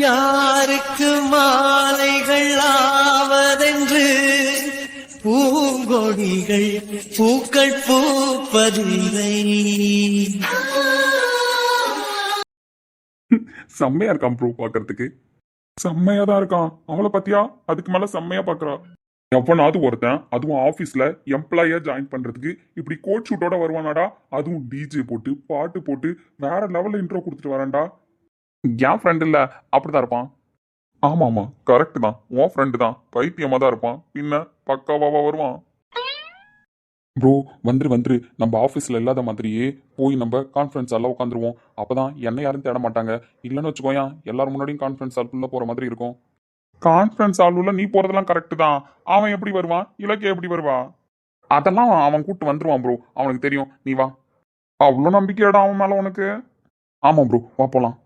யாருக்கு மாலைகள் ஆவதென்று பூங்கொடிகள் பூக்கள் பூப்பதில்லை. செம்மையா இருக்கான் ப்ரோ பாக்குறதுக்கு. செம்மையா தான் இருக்கான். அவளை பத்தியா அதுக்கு மேல செம்மையா பாக்குறா. எவனாவது ஒருத்தன் அதுவும் ஆபீஸ்ல எம்ப்ளாயா ஜாயின் பண்றதுக்கு இப்படி கோட் ஷூட்டோட வருவானாடா, அதுவும் டிஜே போட்டு பாட்டு போட்டு வேற லெவல்ல இன்ட்ரோ கொடுத்துட்டு வரான்டா. என் ஃப்ரெண்ட் இல்ல அப்படிதான் இருப்பான். ஆமா ஆமா கரெக்ட் தான், உன் ஃப்ரெண்டு தான் பைத்தியமா தான் இருப்பான், பின்ன பக்காவாவா வருவான். ப்ரோ வந்துரு நம்ம ஆஃபீஸில் இல்லாத மாதிரியே போய் நம்ம கான்ஃபரன்ஸ் ஹாலில் உட்காந்துருவோம். அப்பதான் என்ன யாரும் தேட மாட்டாங்க. இல்லைன்னு வச்சுக்கோயேன் எல்லாரும் முன்னாடியும் கான்ஃபரன்ஸ் ஹாலுக்குள்ள போகிற மாதிரி இருக்கும். கான்ஃபரன்ஸ் ஹாலுள்ள நீ போகிறதெல்லாம் கரெக்டு தான். அவன் எப்படி வருவான், இலக்கிய எப்படி வருவா, அதெல்லாம் அவன் கூப்பிட்டு வந்துருவான் ப்ரோ. அவனுக்கு தெரியும், நீ வா. அவ்வளோ நம்பிக்கையாடா அவன் மேலே உனக்கு? ஆமாம் ப்ரோ வா போகலாம்.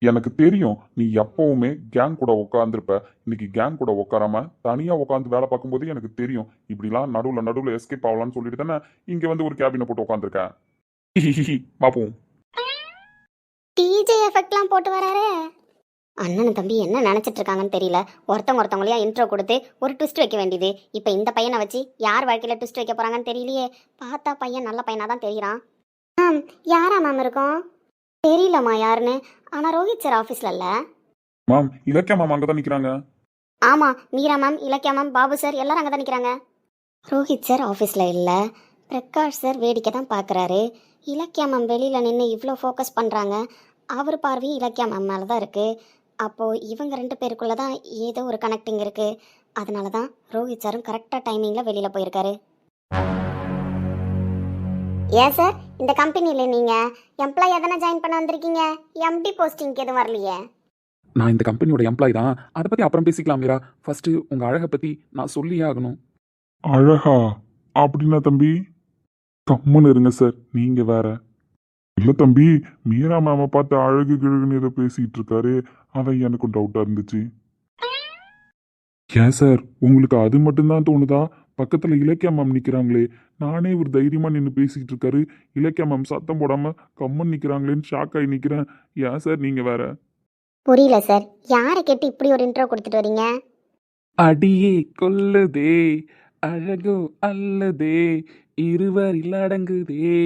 எனக்கு தெரியும் நீ எப்பவுமே கேங் கூட உட்காந்துருப்ப. இன்னைக்கு கேங் கூட உட்காராம தனியா உட்காந்து வேலை பார்க்கும்போது எனக்கு தெரியும் இப்படிலாம் நடுவுல எஸ்கேப் ஆகலாம்னு சொல்லிட்டு தானே இங்க வந்து ஒரு கேபினை போட்டு உட்காந்துருக்கேன். பாப்போம். டிஜே எஃபெக்ட்லாம் போட்டு வராரே. அண்ணன் தம்பி என்ன நினைச்சிட்டு இருக்காங்கன்னு தெரியல. ஒருத்தவங்களையா இன்ட்ரோ கொடுத்து ஒரு ட்விஸ்ட் வைக்க வேண்டியது. இப்போ இந்த பையனை வச்சு யார் வாழ்க்கையில ட்விஸ்ட் வைக்க போறாங்கன்னு தெரியலையே. பார்த்தா பையன் நல்ல பையனா தான் தெரியறான். யாரா மேம் இருக்கும் தெரியலம்மா யாருன்னு. ஆனா ரோஹித் சார் ஆஃபீஸ்ல இல்ல. மேம் இலக்கியா மேம் அங்கதான் நிக்கிறாங்க. ஆமா Meera ma'am, Ilakkiya ma'am, Babu sir எல்லாரும் அங்கதான் நிக்கிறாங்க. ரோஹித் சார் ஆஃபீஸ்ல இல்ல, பிரகாஷ் சார் வேடிக்கை தான் பாக்குறாரு. இலக்கியா மேம் வெளியில நின்று இவ்வளோ ஃபோக்கஸ் பண்றாங்க. அவர் பார்வையும் இலக்கியா மேம் மேல தான் இருக்கு. அப்போ இவங்க ரெண்டு பேருக்குள்ள தான் ஏதோ ஒரு கனெக்டிங் இருக்கு. அதனால தான் ரோஹித் சாரும் கரெக்டா டைமிங்ல வெளியில போயிருக்காரு. ஏன் சார் இந்த கம்பெனியில் நீங்கள் எம்ப்ளாயாக தானே ஜாயின் பண்ண வந்திருக்கீங்க, எம்டி போஸ்டிங்க்கு எதுவும் வரலையே? நான் இந்த கம்பெனியோட எம்ப்ளாய் தான். அதை பத்தி அப்புறம் பேசிக்கலாம் மீரா. ஃபர்ஸ்ட் உங்க அழகை பத்தி நான் சொல்லியே ஆகணும். அழகா அப்படின்னா தம்பி கம்முன்னு இருங்க சார், நீங்க வேற. இல்ல தம்பி, மீரா மேம பார்த்து அழகு கிழகுன்னு ஏதோ பேசிட்டு இருக்காரு, அதான் எனக்கும் டவுட்டா இருந்துச்சு. ஏன் சார் உங்களுக்கு அது மட்டும்தான் தோணுதா? பக்கத்துல இலக்கியா மேம் நிக்கிறாங்களே, நானே ஒரு தைரியமா நின்று பேசிக்கிட்டு இருக்காரு, இலக்கியா மேம் சத்தம் போடாம கம்மன் நிக்கிறாங்களேன்னு ஷாக் ஆகி நிக்கிறேன். ஏன் சார் நீங்க வேற? புரியல சார், யாரை கேட்டு இப்படி ஒரு இன்ட்ரோ கொடுத்துட்டு வரீங்க? அடியே கொல்லுதே அழகோ அல்லதே இருவரில் அடங்குதே.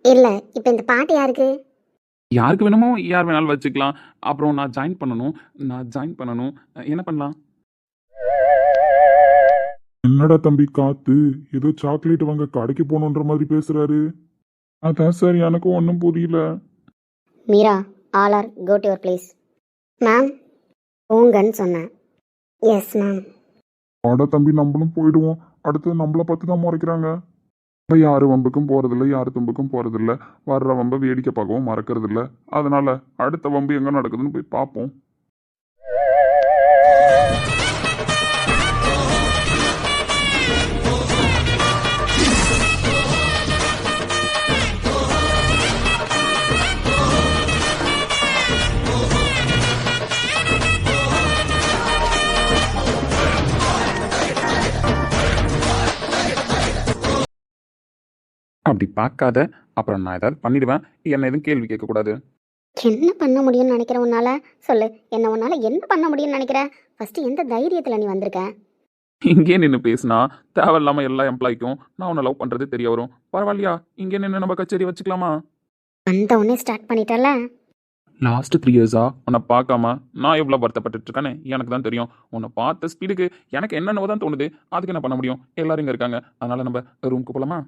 இல்ல இப்ப இந்த பாட்டு யாருக்கு? யாருக்கு வேணுமோ யார் வேணாலும் வச்சுக்கலாம். அப்புறம் நான் ஜாயின் பண்ணணும். என்ன பண்ணலாம்? என்னடா தம்பி காத்து, ஏதோ சாக்லேட் வாங்க கடைக்கு போகணுன்ற மாதிரி பேசுறாரு. அதான் சார் எனக்கும் ஒன்றும் புரியல. Meera all are go to your place. Ma'am உங்கன்னு சொன்னேன். Yes ma'am. ஆடா தம்பி நம்மளும் போயிடுவோம். அடுத்து நம்மளை பார்த்து தான் முறைக்கிறாங்க. யாரு வம்புக்கும் போறதில்ல, யாரு தும்புக்கும் போறதில்ல, வர்ற வம்பை வேடிக்கை பார்க்கவும் மறக்கறதில்ல. அதனால அடுத்த வம்பு எங்க நடக்குதுன்னு போய் பார்ப்போம். அப்படி பார்க்காத, அப்புறம் நான் ஏதாவது பண்ணிடுவேன். என்ன எதுவும் கேள்வி கேட்கக்கூடாது. என்ன பண்ண முடியும்னு நினைக்கிற உன்னால? சொல்லு, என்ன உன்னால என்ன பண்ண முடியும்னு நினைக்கிற? ஃபர்ஸ்ட் எந்த தைரியத்துல நீ வந்திருக்க? இங்கே நின்று பேசினா தேவையில்லாம எல்லா எம்ப்ளாய்க்கும் நான் உன்னை லவ் பண்றது தெரிய வரும். பரவாயில்லையா, இங்கே நின்று நம்ம கச்சேரி வச்சுக்கலாமா? அந்த உடனே ஸ்டார்ட் பண்ணிட்டல. லாஸ்ட் 3 இயர்ஸா உன்னை பார்க்காம நான் எவ்வளோ வருத்தப்பட்டு இருக்கேன்னு எனக்கு தான் தெரியும். உன்னை பார்த்த ஸ்பீடுக்கு எனக்கு என்னென்னவோ தான் தோணுது. அதுக்கு என்ன பண்ண முடியும்? எல்லாரும் இங்கே இருக்காங்க, அதனால நம்ம ரூமுக்கு போகலாமா?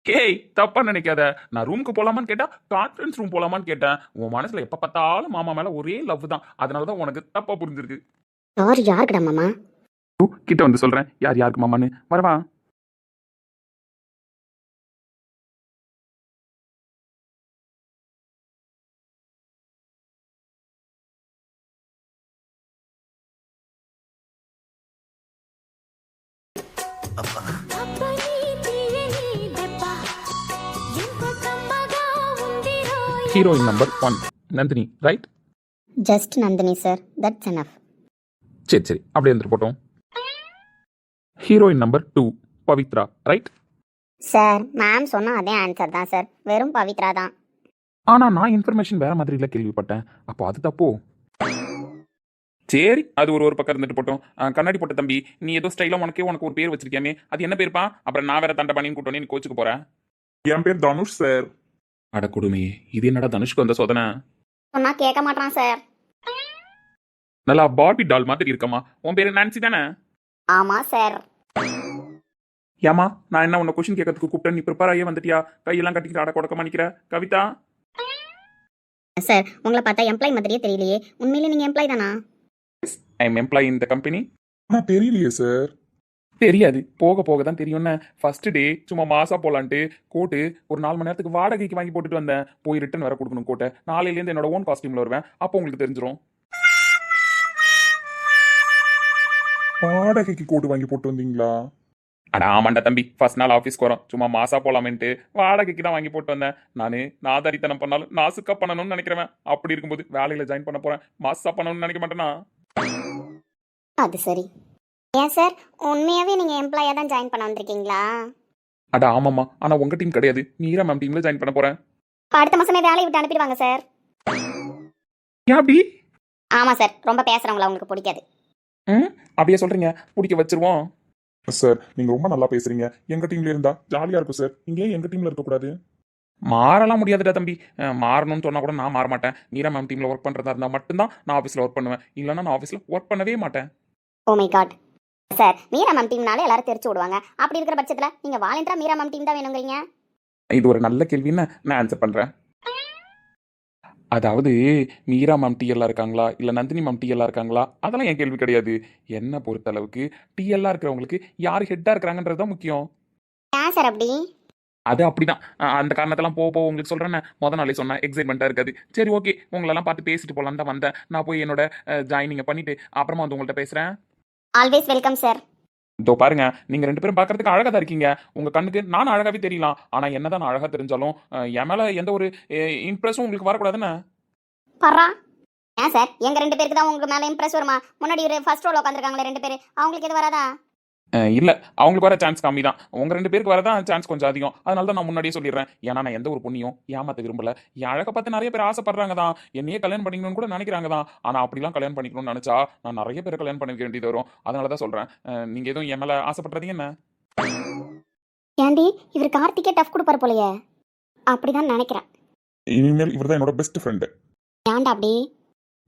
ஏய் தப்பா நினைக்காத. நான் ரூமுக்கு போலாமான்னு கேட்டா கான்ஃபரன்ஸ் ரூம் போலாமான்னு கேட்டேன். உன் மனசுல எப்ப பார்த்தாலும் மாமா மேல ஒரே லவ் தான். அதனாலதான் உனக்கு தப்பா புரிஞ்சிருக்கு. யாருக்குடா மாமா? கிட்ட வந்து சொல்றேன் யார் யாருக்கு மாமான்னு. வரவா? Heroine number 1 Nandini, right? Just Nandini sir, that's enough. சரி அப்படியே இருந்து போட்டோம். Heroine number 2 Pavithra, right? Sir ma'am சொன்ன அதே ஆன்சர் தான் சார், வெறும் பவித்ரா தான். ஆனால் நான் இன்ஃபர்மேஷன் வேற மாதிரில கேள்விப்பட்டேன். அப்போ அது தப்போ? சரி, அது ஒரு ஒரு பக்கம் இருந்துட்டு போட்டோம். கண்ணாடி போட்ட தம்பி, நீ ஏதோ ஸ்டைலாக உனக்கு ஒரு பேர் வச்சிருக்கியாமே, அது என்ன பேர்ப்பா? அப்புறம் நான் வேற தண்டை பண்ணின்னு கூட்டோன்னு நீ கோச்சுக்கு போறேன். என் பேர் தனுஷ் சார். அட கொடுமையே, இது என்னடா தனுஷ்க்கு வந்த சோதனை? சொன்னா கேட்க மாட்டான் சார். நல்லா பார்பி டால் மாதிரி இருக்கம்மா. உன் பேரு நான்சி தானே? ஆமா சார். ஏமா, நான் என்ன உன்னை கொஸ்டின் கேட்கறதுக்கு கூப்பிட்டேன், நீ ப்ரிப்பேர் ஆகியே வந்துட்டியா? கையெல்லாம் கட்டிக்கிட்டு அட கொடக்க மாணிக்கிற கவிதா? சார் உங்களை பார்த்தா எம்ப்ளாய் மாதிரியே தெரியலையே, உண்மையிலே நீங்க எம்ப்ளாய் தானா? ஐ எம் எம்ப்ளாய் இந்த கம்பெனி. ஆனா தெரியலையே சார். தெரியாது, போக போக தான் தெரியும்னு. ஃபர்ஸ்ட் டே சும்மா மாசா போலான்ட்டு கோட்டு ஒரு 4 மணி நேரத்துக்கு வாடகைக்கு வாங்கி போட்டுட்டு வந்தேன். போய் ரிட்டன் வேற கொடுக்கணும் கோட்டை. நாளையிலேருந்து என்னோட ஓன் காஸ்டியூம்ல வருவேன், அப்போ உங்களுக்கு தெரிஞ்சிடும். வாடகைக்கு கோட்டு வாங்கி போட்டு வந்தீங்களா? அட ஆமாண்டா தம்பி, ஃபர்ஸ்ட் நாள் ஆஃபீஸ்க்கு வரோம், சும்மா மாசா போலாமேன்ட்டு வாடகைக்கு தான் வாங்கி போட்டு வந்தேன். நாதாரித்தனம் பண்ணாலும் நாசுக்கா பண்ணணும்னு நினைக்கிறேன். அப்படி இருக்கும்போது வேலையில ஜாயின் பண்ண போறேன், மாசா பண்ணணும்னு நினைக்க மாட்டேனா? அது சரி. ஏன் சார் உண்மையாவே நீங்க எம்ப்ளாயா தான் ஜாயின் பண்ண வந்திருக்கீங்களா? அட ஆமாம்மா, ஆனா உங்க டீம் கிடையாது, மீரா மேம் டீம்ல ஜாயின் பண்ண போறேன். இப்ப அடுத்த மாசமே வேலையை விட்டு அனுப்பிடுவாங்க சார். ஏன் அப்படி? ஆமா சார், ரொம்ப பேசுறவங்கள உங்களுக்கு பிடிக்காது. அப்படியே சொல்றீங்க, பிடிக்க வச்சிருவோம். சார் நீங்க ரொம்ப நல்லா பேசுறீங்க. எங்க டீம்ல இருந்தா ஜாலியா இருக்கும் சார். நீங்க ஏன் எங்க டீம்ல இருக்க கூடாது? மாறலாம் முடியாதுடா தம்பி. மாறணும்னு சொன்னா கூட நான் மாற மாட்டேன். மீரா மேம் டீம்ல ஒர்க் பண்றதா இருந்தா மட்டும்தான் நான் ஆஃபீஸ்ல ஒர்க் பண்ணுவேன், இல்லைன்னா நான் ஆஃபீஸ்ல ஒர்க் பண்ணவே மாட்டேன். Oh my God sir, Meera ma'am டீம்னாலே எல்லாரும் தெரிச்சு விடுவாங்க. அப்படி இருக்கிற பட்சத்துல நீங்க வாலண்டரா மீரா மேம் டீம் தான் வேணுங்கிறீங்க? இது ஒரு நல்ல கேள்வின்னு நான் ஆன்சர் பண்றேன். அதாவது மீரா மேம் டிஎல்லா இருக்காங்களா இல்லை நந்தினி மேம் டிஎல்லா இருக்காங்களா, அதெல்லாம் என் கேள்வி கிடையாது. என்ன பொறுத்த அளவுக்கு டிஎல்லா இருக்கிறவங்களுக்கு யார் ஹெட்டா இருக்கிறாங்கன்றது தான் முக்கியம். ஏன் சார் அப்படி? அது அப்படிதான். அந்த காரணத்தெல்லாம் போக போக உங்களுக்கு சொல்றேன்னு முத நாளே சொன்னேன், எக்ஸைட்மெண்ட்டாக இருக்காது. சரி ஓகே, உங்களெல்லாம் பார்த்து பேசிட்டு போகலான்னு தான் வந்தேன். நான் போய் என்னோட ஜாயினிங்கை பண்ணிட்டு அப்புறமா வந்து உங்கள்கிட்ட பேசுறேன். Always welcome sir. இதோ பாருங்க, நீங்க 2 பேரும் பார்க்கறதுக்கு அழகா தான் இருக்கீங்க. உங்க கண்ணுக்கு நான் அழகாவே தெரியலாம். ஆனா என்னதான் நான் அழகா தெரிஞ்சாலும் என் மேல எந்த ஒரு இம்ப்ரெஸும் உங்களுக்கு வரக்கூடாதுன்னு. பர்றா. ஏன் சார் எங்க 2 பேருக்கு தான் உங்க மேல இம்ப்ரெஸ் வருமா? முன்னாடி ஒரு ஃபர்ஸ்ட் ரோல உட்காந்துருக்காங்களே 2 பேர், அவங்களுக்கு எது வராதா? இல்ல, அவங்களுக்கு வர சான்ஸ் கம்மி தான். உங்க 2 பேருக்கு வரதான் சான்ஸ் கொஞ்சம் அதிகம். அதனால தான் நான் முன்னாடியே சொல்லிடுறேன். ஏன்னா நான் எந்த ஒரு பொண்ணையும் ஏமாத்த விரும்பல. என் அழகை பார்த்து நிறைய பேர் ஆசைப்படுறாங்க தான், என்னையே கல்யாணம் பண்ணிக்கணும்னு கூட நினைக்கிறாங்க தான். ஆனா அப்படிலாம் கல்யாணம் பண்ணிக்கணும்னு நினைச்சா நான் நிறைய பேரை கல்யாணம் பண்ணிக்க வேண்டியது வரும். அதனால தான் சொல்றேன், நீங்க எதுவும் என் மேல ஆசைப்படுறீங்க என்ன? ஏண்டி இவர் கார்த்திகே டஃப் கொடுப்பாரு போலயே? அப்படிதான் நினைக்கிறேன். இனிமேல் இவர் தான் என்னோட பெஸ்ட் ஃப்ரெண்டு. ஏன்டா அப்படி?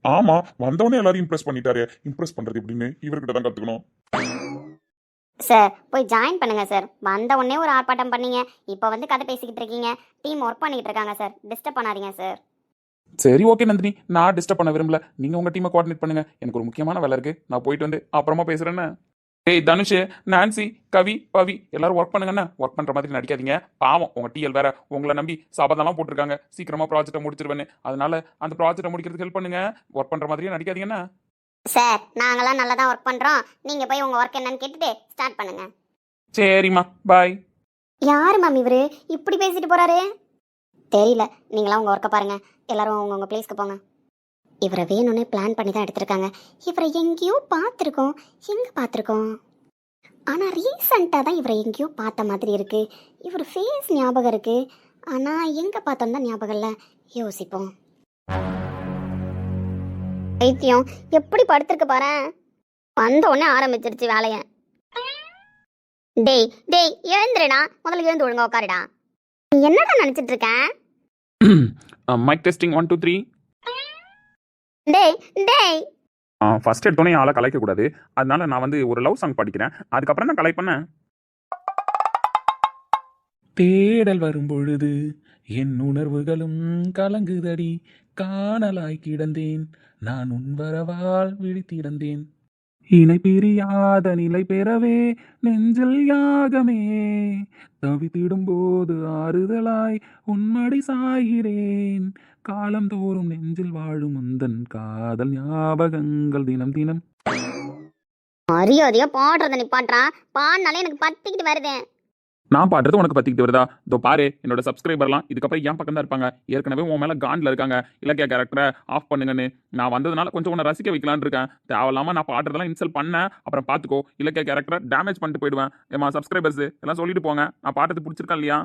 ஆமா, வந்தவொடனே எல்லாரும் இம்ப்ரெஸ் பண்ணிட்டாரு. இம்ப்ரெஸ் பண்றது எப்படின்னு இவர்கிட்ட தான் கத்துக்கணும். சார் போய் ஜாயின் பண்ணுங்க சார். வந்த உடனே ஒரு ஆர்ப்பாட்டம் பண்ணீங்க, இப்போ வந்து கதை பேசிக்கிட்டு இருக்கீங்க. டீம் ஒர்க் பண்ணிக்கிட்டு இருக்காங்க சார், டிஸ்டர்ப் பண்ணாதீங்க சார். சரி ஓகே நந்தினி, நான் டிஸ்டர்ப் பண்ண விரும்பல. நீங்க உங்க டீமை கோஆர்டினேட் பண்ணுங்க, எனக்கு ஒரு முக்கியமான வேலை இருக்கு. நான் போயிட்டு வந்து அப்புறமா பேசுறேன்னு. ஏய் தனுஷ், நான்சி, கவி, பவி எல்லாரும் ஒர்க் பண்ணுங்கண்ணா. ஒர்க் பண்ற மாதிரி நடிக்காதீங்க. பாவம் உங்க டிஎல் வேற உங்களை நம்பி சபதம்லாம் போட்டிருக்காங்க, சீக்கிரமா ப்ராஜெக்டை முடிச்சிருவேன்னு. அதனால அந்த ப்ராஜெக்டை முடிக்கிறதுக்கு ஹெல்ப் பண்ணுங்க. ஒர்க் பண்ற மாதிரியே நடிக்காதீங்கண்ணா. சார் நாங்களாம் நல்லா தான் ஒர்க் பண்ணுறோம், நீங்கள் போய் உங்கள் ஒர்க் என்னன்னு கேட்டுட்டு ஸ்டார்ட் பண்ணுங்க. சரிம்மா, பாய். யார் மேம் இவர் இப்படி பேசிட்டு போகிறாரு? தெரியல, நீங்களாம் உங்கள் ஒர்க்கை பாருங்கள். எல்லாரும் உங்கள் பிளேஸ்க்கு போங்க. இவரை வேணும்னே பிளான் பண்ணி தான் எடுத்திருக்காங்க. இவரை எங்கேயோ பார்த்துருக்கோம். எங்கே பார்த்துருக்கோம்? ஆனால் ரீசண்டாக தான் இவரை எங்கேயோ பார்த்த மாதிரி இருக்குது. இவர் ஃபேஸ் ஞாபகம் இருக்குது, ஆனால் எங்கே பார்த்தோம் தான் ஞாபகம் இல்லை. யோசிப்போம். வைத்தியம் எப்படி படுத்திருக்கு பாரு. வந்த உடனே ஆரம்பிச்சிருச்சு வேலைய. டேய் டேய் எழுந்துருடா, முதல்ல எழுந்து ஒழுங்கா உட்காருடா. நீ என்னடா நினைச்சிட்டு இருக்க? Mic testing 1 2 3. டேய் டேய் ஃபர்ஸ்ட் எடுத்தோடனே ஆளை கலைக்க கூடாது. அதனால நான் வந்து ஒரு லவ் சாங் படிக்கிறேன், அதுக்கப்புறம் தான் கலை பண்ணேன். தேடல் வரும் பொழுது என் உணர்வுகளும் கலங்குதடி, காணலாய் கிடந்தேன் நான் உன் வரவால் விழித்திடந்தேன், இணை பிரியாத நிலை பெறவே நெஞ்சில் யாகமே, தவித்திடும் போது ஆறுதலாய் உன்மடி சாய்கிறேன், காலம் தோறும் நெஞ்சில் வாழும் முந்தன் காதல் ஞாபகங்கள் தினம் தினம். மரியாதையா பாடுறத நிப்பாட்டுறான். பாடினாலே எனக்கு பத்திக்கிட்டு வருது. நான் பாடுறது உனக்கு பத்திக்கிட்டு வருதா? இதோ பாரு, என்னோட சப்ஸ்கிரைபர்லாம் இதுக்கப்புறம் என் பக்கம் தான் இருப்பாங்க. ஏற்கனவே உன் மேலே காண்டில் இருக்காங்க, இலக்கிய கேரக்டரை ஆஃப் பண்ணுங்கன்னு. நான் வந்ததுனால கொஞ்சம் உன்னை ரசிக்க வைக்கலான்னு இருக்கேன். தேவையில்லாமல் நான் பாடுறதெல்லாம் இன்சல்ட் பண்ணேன், அப்புறம் பார்த்துக்கோ இலக்கிய கேரக்டரை டேமேஜ் பண்ணிட்டு போயிடுவேன். ஏமா சப்ஸ்கிரைபர்ஸ் எல்லாம் சொல்லிட்டு போங்க, நான் பாடுறது பிடிச்சிருக்கேன் இல்லையா?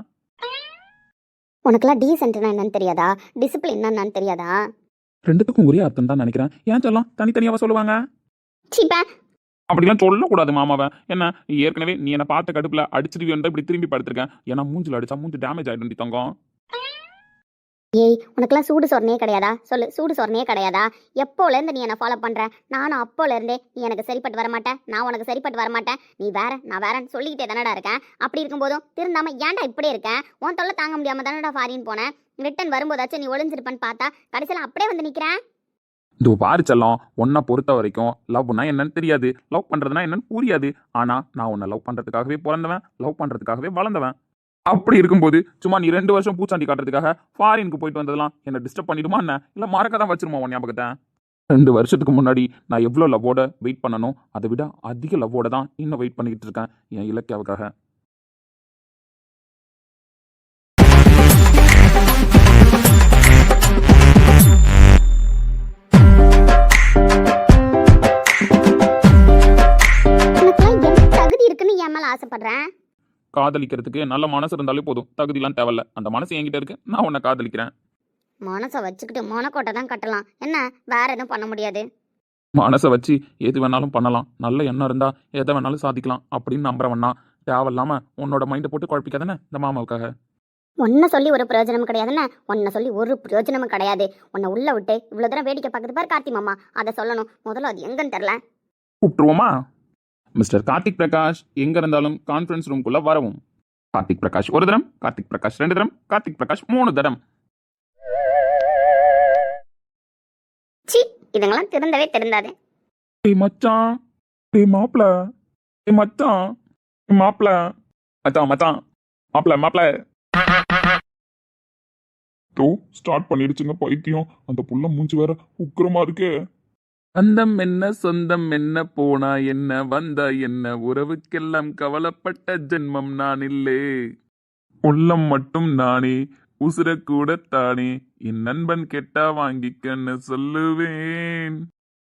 உனக்கெல்லாம் டீசென்ட்னா என்னன்னு தெரியாதா? டிசிப்ளின்னா என்னன்னு தெரியாதா? ரெண்டுத்துக்கும் ஒரே அர்த்தம் தான் நினைக்கிறேன். ஏன் சொல்லலாம் தனித்தனியாவா சொல்லுவாங்க? சீப்பா. அப்படிலாம் சொல்லக்கூடாது மாமாவை. என்ன ஏற்கனவே நீ என்ன பார்த்த கடுப்புல அடிச்சிருவியன் இப்படி திரும்பி படுத்திருக்கேன். ஏன்னா மூஞ்சில் அடிச்சா மூஞ்சி டேமேஜ் ஆயிடும் தங்கம். ஏய், உனக்கெல்லாம் சூடு சொரணையே கிடையாதா? சொல்லு, சூடு சொரணையே கிடையாதா? எப்போலேருந்து நீ என்னை ஃபாலோ பண்ற? நானும் அப்போலேருந்தே நீ எனக்கு சரிப்பட்டு வரமாட்டேன், நான் உனக்கு சரிப்பட்டு வரமாட்டேன், நீ வேற நான் வேறன்னு சொல்லிக்கிட்டே தானடா இருக்கேன். அப்படி இருக்கும்போதும் திருந்தாம ஏன்டா இப்படியே இருக்கேன்? உன் தொல்லை தாங்க முடியாம தானடா ஃபாரின் போனேன். ரிட்டன் வரும்போதாச்சும் நீ ஒளிஞ்சிருப்பேன்னு பார்த்தா கடைசியில் அப்படியே வந்து நிற்கிறேன். இது பாரு செல்லம், உன்னை பொறுத்த வரைக்கும் லவ்னா என்னன்னு தெரியாது, லவ் பண்றதுனா என்னன்னு புரியாது. ஆனா நான் உன்னை லவ் பண்றதுக்காகவே பிறந்தவன், லவ் பண்றதுக்காகவே வளர்ந்தவன். அப்படி இருக்கும்போது சும்மா நீ 2 வருஷம் பூச்சாண்டி காட்டுறதுக்காக ஃபாரினுக்கு போயிட்டு வந்ததெல்லாம் என்ன டிஸ்டர்ப் பண்ணிடுமா என்ன? இல்லை மறக்க தான் வச்சிருமா உன் ஞாபகத்தை? 2 வருஷத்துக்கு முன்னாடி நான் எவ்வளோ லவ்வோட வெயிட் பண்ணணும், அதை விட அதிக லவ்வோட தான் இன்னும் வெயிட் பண்ணிக்கிட்டு இருக்கேன் என் இலக்கியாவுக்காக. உனக்கெல்லாம் என்ன தகுதி இருக்குன்னு என் மேலே ஆசைப்படுறேன்? காதலிக்கிறதுக்கு நல்ல மனசு இருந்தாலே போதும், தகுதிலாம் தேவையில்ல. அந்த மனசு என்கிட்ட இருக்கு, நான் உன்னை காதலிக்கிறேன். மனசை வச்சுக்கிட்டு மொனக்கோட்டை தான் கட்டலாம், என்ன வேற எதுவும் பண்ண முடியாது. மனசை வச்சு எது வேணாலும் பண்ணலாம், நல்ல எண்ணம் இருந்தா எதை வேணாலும் சாதிக்கலாம் அப்படின்னு நம்புறவன்னா தேவையில்லாம உன்னோட மைண்டை போட்டு குழப்பிக்காதானே இந்த மாமாவுக்காக. உன்னை சொல்லி ஒரு பிரயோஜனமும் கிடையாதுன்னு, உன்னை சொல்லி ஒரு பிரயோஜனமும் கிடையாது. உன்னை உள்ள விட்டு இவ்வளோ தூரம் வேடிக்கை பார்க்குறது பாரு கார்த்தி மாமா, அதை சொல்லணும். முதல்ல அது எங்கன்னு தெரில. கூப்பிட்டுருவோமா? மிஸ்டர் கார்த்திக் பிரகாஷ் எங்க இருந்தாலும் கான்ஃபரன்ஸ் ரூம்குள்ள வரவும். கார்த்திக் பிரகாஷ் 1 தரம், கார்த்திக் பிரகாஷ் 2 தரம், கார்த்திக் பிரகாஷ் 3 தரம். சி, இதுங்கெல்லாம் திருந்தவே திருந்தாது. டேய் மச்சான், டேய் மாப்ள, டேய் மச்சான், டேய் மாப்ள, மச்சான் மச்சான், மாப்ள மாப்ள. தோ ஸ்டார்ட் பண்ணிடுச்சுங்க பைத்தியம். அந்த புள்ள மூஞ்சி வேற உக்கிரமா இருக்கே. அந்தம் என்ன சொந்தம் என்ன, போனா என்ன வந்தா என்ன, உறவுக்கெல்லாம் கவலைப்பட்ட ஜென்மம் நான் இல்லே. உள்ளம் மட்டும் நானே, உசுர கூட தானே, என் நண்பன் கெட்டா வாங்கிக்கன்னு சொல்லுவேன்.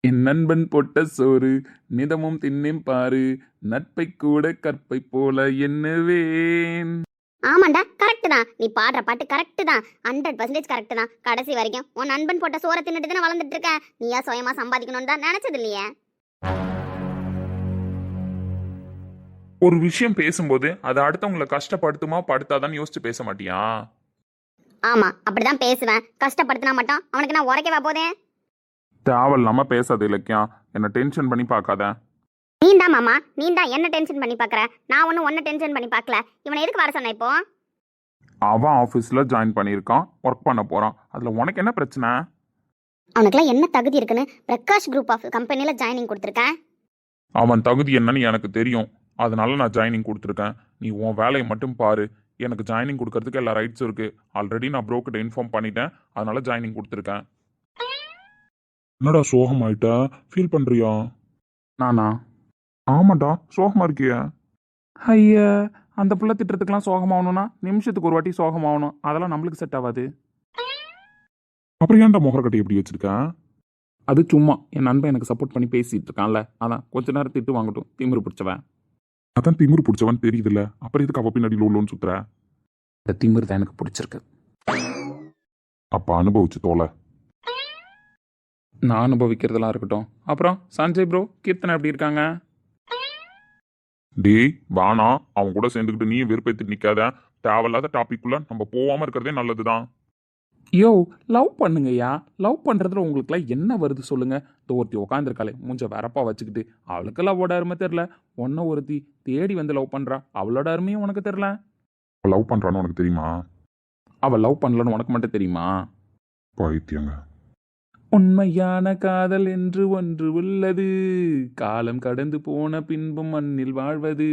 என் நண்பன் போட்ட சோறு நிதமும் தின்னேன் பாரு, நட்பை கூட கற்பை போல எண்ணுவேன். ஆமாண்டா, கரெக்டு தான். நீ பாடுற பாட்டு கரெக்டு தான், 100% கரெக்டு தான். கடைசி வரைக்கும் உன் நண்பன் போட்ட சோறை தின்னுட்டு தானே வளர்ந்துட்டு இருக்க. நீயா சுயமா சம்பாதிக்கணும்னு தான் நினைச்சது இல்லையே. ஒரு விஷயம் பேசும்போது அதை அடுத்தவங்களை கஷ்டப்படுத்துமா படுத்தாதான் யோசிச்சு பேச மாட்டியா? ஆமா, அப்படிதான் பேசுவேன். கஷ்டப்படுத்தினா மட்டும் அவனுக்கு நான் உரைக்கவா போதேன்? தேவையில்லாம பேசாத இலக்கியம், என்ன டென்ஷன் பண்ணி பார்க்காத. நீந்தான் மாமா, நீந்தான் என்ன டென்ஷன் பண்ணி பார்க்குற. நான் ஒன்றும் ஒன்றை டென்ஷன் பண்ணி பார்க்கல. இவனை எதுக்கு வர சொன்ன இப்போ? அவன் ஆஃபீஸில் ஜாயின் பண்ணியிருக்கான், ஒர்க் பண்ண போகிறான். அதில் உனக்கு என்ன பிரச்சனை? அவனுக்குலாம் என்ன தகுதி இருக்குன்னு பிரகாஷ் குரூப் ஆஃப் கம்பெனியில் ஜாயினிங் கொடுத்துருக்கேன். அவன் தகுதி என்னன்னு எனக்கு தெரியும், அதனால நான் ஜாயினிங் கொடுத்துருக்கேன். நீ உன் வேலையை மட்டும் பாரு. எனக்கு ஜாயினிங் கொடுக்கறதுக்கு எல்லா ரைட்ஸும் இருக்குது. ஆல்ரெடி நான் ப்ரோக்கிட்ட இன்ஃபார்ம் பண்ணிட்டேன், அதனால ஜாயினிங் கொடுத்துருக்கேன். என்னடா சோகமாயிட்ட? ஃபீல் பண்ணுறியா? நானா? ஆமாண்டா, சோகமாக இருக்கியா? ஐயா, அந்த புள்ள திட்டத்துக்கெல்லாம் சோகமாகணும்னா நிமிஷத்துக்கு ஒரு வாட்டி சோகமாகணும், அதெல்லாம் நம்மளுக்கு செட் ஆகாது. அப்புறம் ஏன்டா முகரக்கட்டை எப்படி வச்சிருக்கேன்? அது சும்மா என் நண்பன் எனக்கு சப்போர்ட் பண்ணி பேசிட்டு இருக்கான்ல, அதான் கொஞ்ச நேரம் திட்டு வாங்கட்டும், திமிரு பிடிச்சவன். அதான் திமிரு பிடிச்சவன் தெரியுதுல்ல, அப்புறம் எதுக்கு அவ பின்னாடி லோன்னு சுத்துற? இந்த திமிரு தான் எனக்கு பிடிச்சிருக்கு. அப்ப அனுபவிச்சு தோலை. நான் அனுபவிக்கிறதெல்லாம் இருக்கட்டும். அப்புறம் சஞ்சய் ப்ரோ, கீர்த்தனை எப்படி இருக்காங்க? டேய் வானா, அவன் கூட சேர்ந்துக்கிட்டு நீயும் வெறுப்பேத்தி நிக்காத. தேவையில்லாத டாபிக்குள்ள நம்ம போகாம இருக்கிறதே நல்லதுதான். யோ, லவ் பண்ணுங்கய்யா. லவ் பண்ணுறதுல உங்களுக்குலாம் என்ன வருது சொல்லுங்க? ஒருத்தி உட்காந்துருக்காளே மூஞ்ச வரப்பா வச்சுக்கிட்டு, அவளுக்கு லவ்வோட அருமை தெரில. ஒன்ன ஒருத்தி தேடி வந்து லவ் பண்ணுறா, அவளோட அருமையும் உனக்கு தெரில. லவ் பண்றான்னு உனக்கு தெரியுமா? அவள் லவ் பண்ணலன்னு உனக்கு மட்டும் தெரியுமா? பைத்தியங்க. உண்மையான காதல் என்று ஒன்று உள்ளது, காலம் கடந்து போன பின்பும் மண்ணில் வாழ்வது,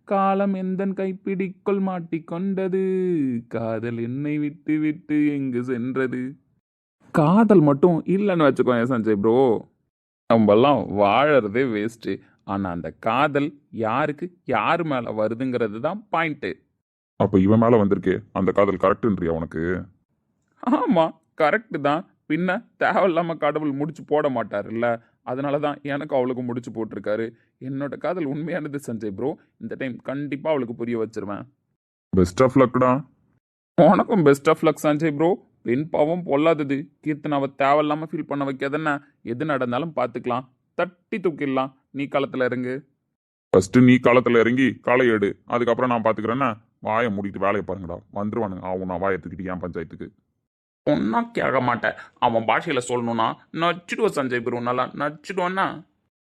காலம் எந்தன் கைப்பிடிக்குள் மாட்டிக்கொண்டது, காதல் என்னை விட்டு விட்டு எங்கு சென்றது. காதல் மட்டும் இல்லைன்னு வச்சுக்கோங்க சஞ்சய் ப்ரோ, நம்மெல்லாம் வாழறதே வேஸ்ட்டு. ஆனால் அந்த காதல் யாருக்கு யார் மேலே வருதுங்கிறது தான் பாயிண்ட்டு. அப்ப இவன் மேல வந்திருக்கே அந்த காதல் கரெக்டுன்றியா உனக்கு? ஆமாம், கரெக்டு தான். பின்ன தேவையில்லாமல் கடவுள் முடிச்சு போட மாட்டார்ல, அதனால தான் எனக்கு அவளுக்கு முடிச்சு போட்டிருக்காரு. என்னோட காதல் உண்மையானது சஞ்சய் ப்ரோ. இந்த டைம் கண்டிப்பாக அவளுக்கு புரிய வச்சிருவேன். பெஸ்ட் ஆஃப் லக்டா. உனக்கும் best of luck Sanjay bro. பெண் பாவம் பொல்லாதது. கீர்த்தனாவை தேவையில்லாமல் ஃபீல் பண்ண வைக்காதன்னா எது நடந்தாலும் பார்த்துக்கலாம். தட்டி தூக்கிடலாம். நீ களத்தில் இறங்கு. ஃபர்ஸ்ட் நீ களத்துல இறங்கி களை எடு, அதுக்கப்புறம் நான் பாத்துக்கிறேன்னா. வாயை மூடிட்டு வேலையை பாருங்கடா, வந்துருவானுங்க. நான் வாயை தூக்கிட்டு என் பஞ்சாயத்துக்கு. ஒன்னா கேட்க மாட்டேன். அவன் பாஷையில் சொல்லணும்னா நச்சுடுவோம் சஞ்சய் ப்ரோ. நல்லா நச்சுடுவான்னா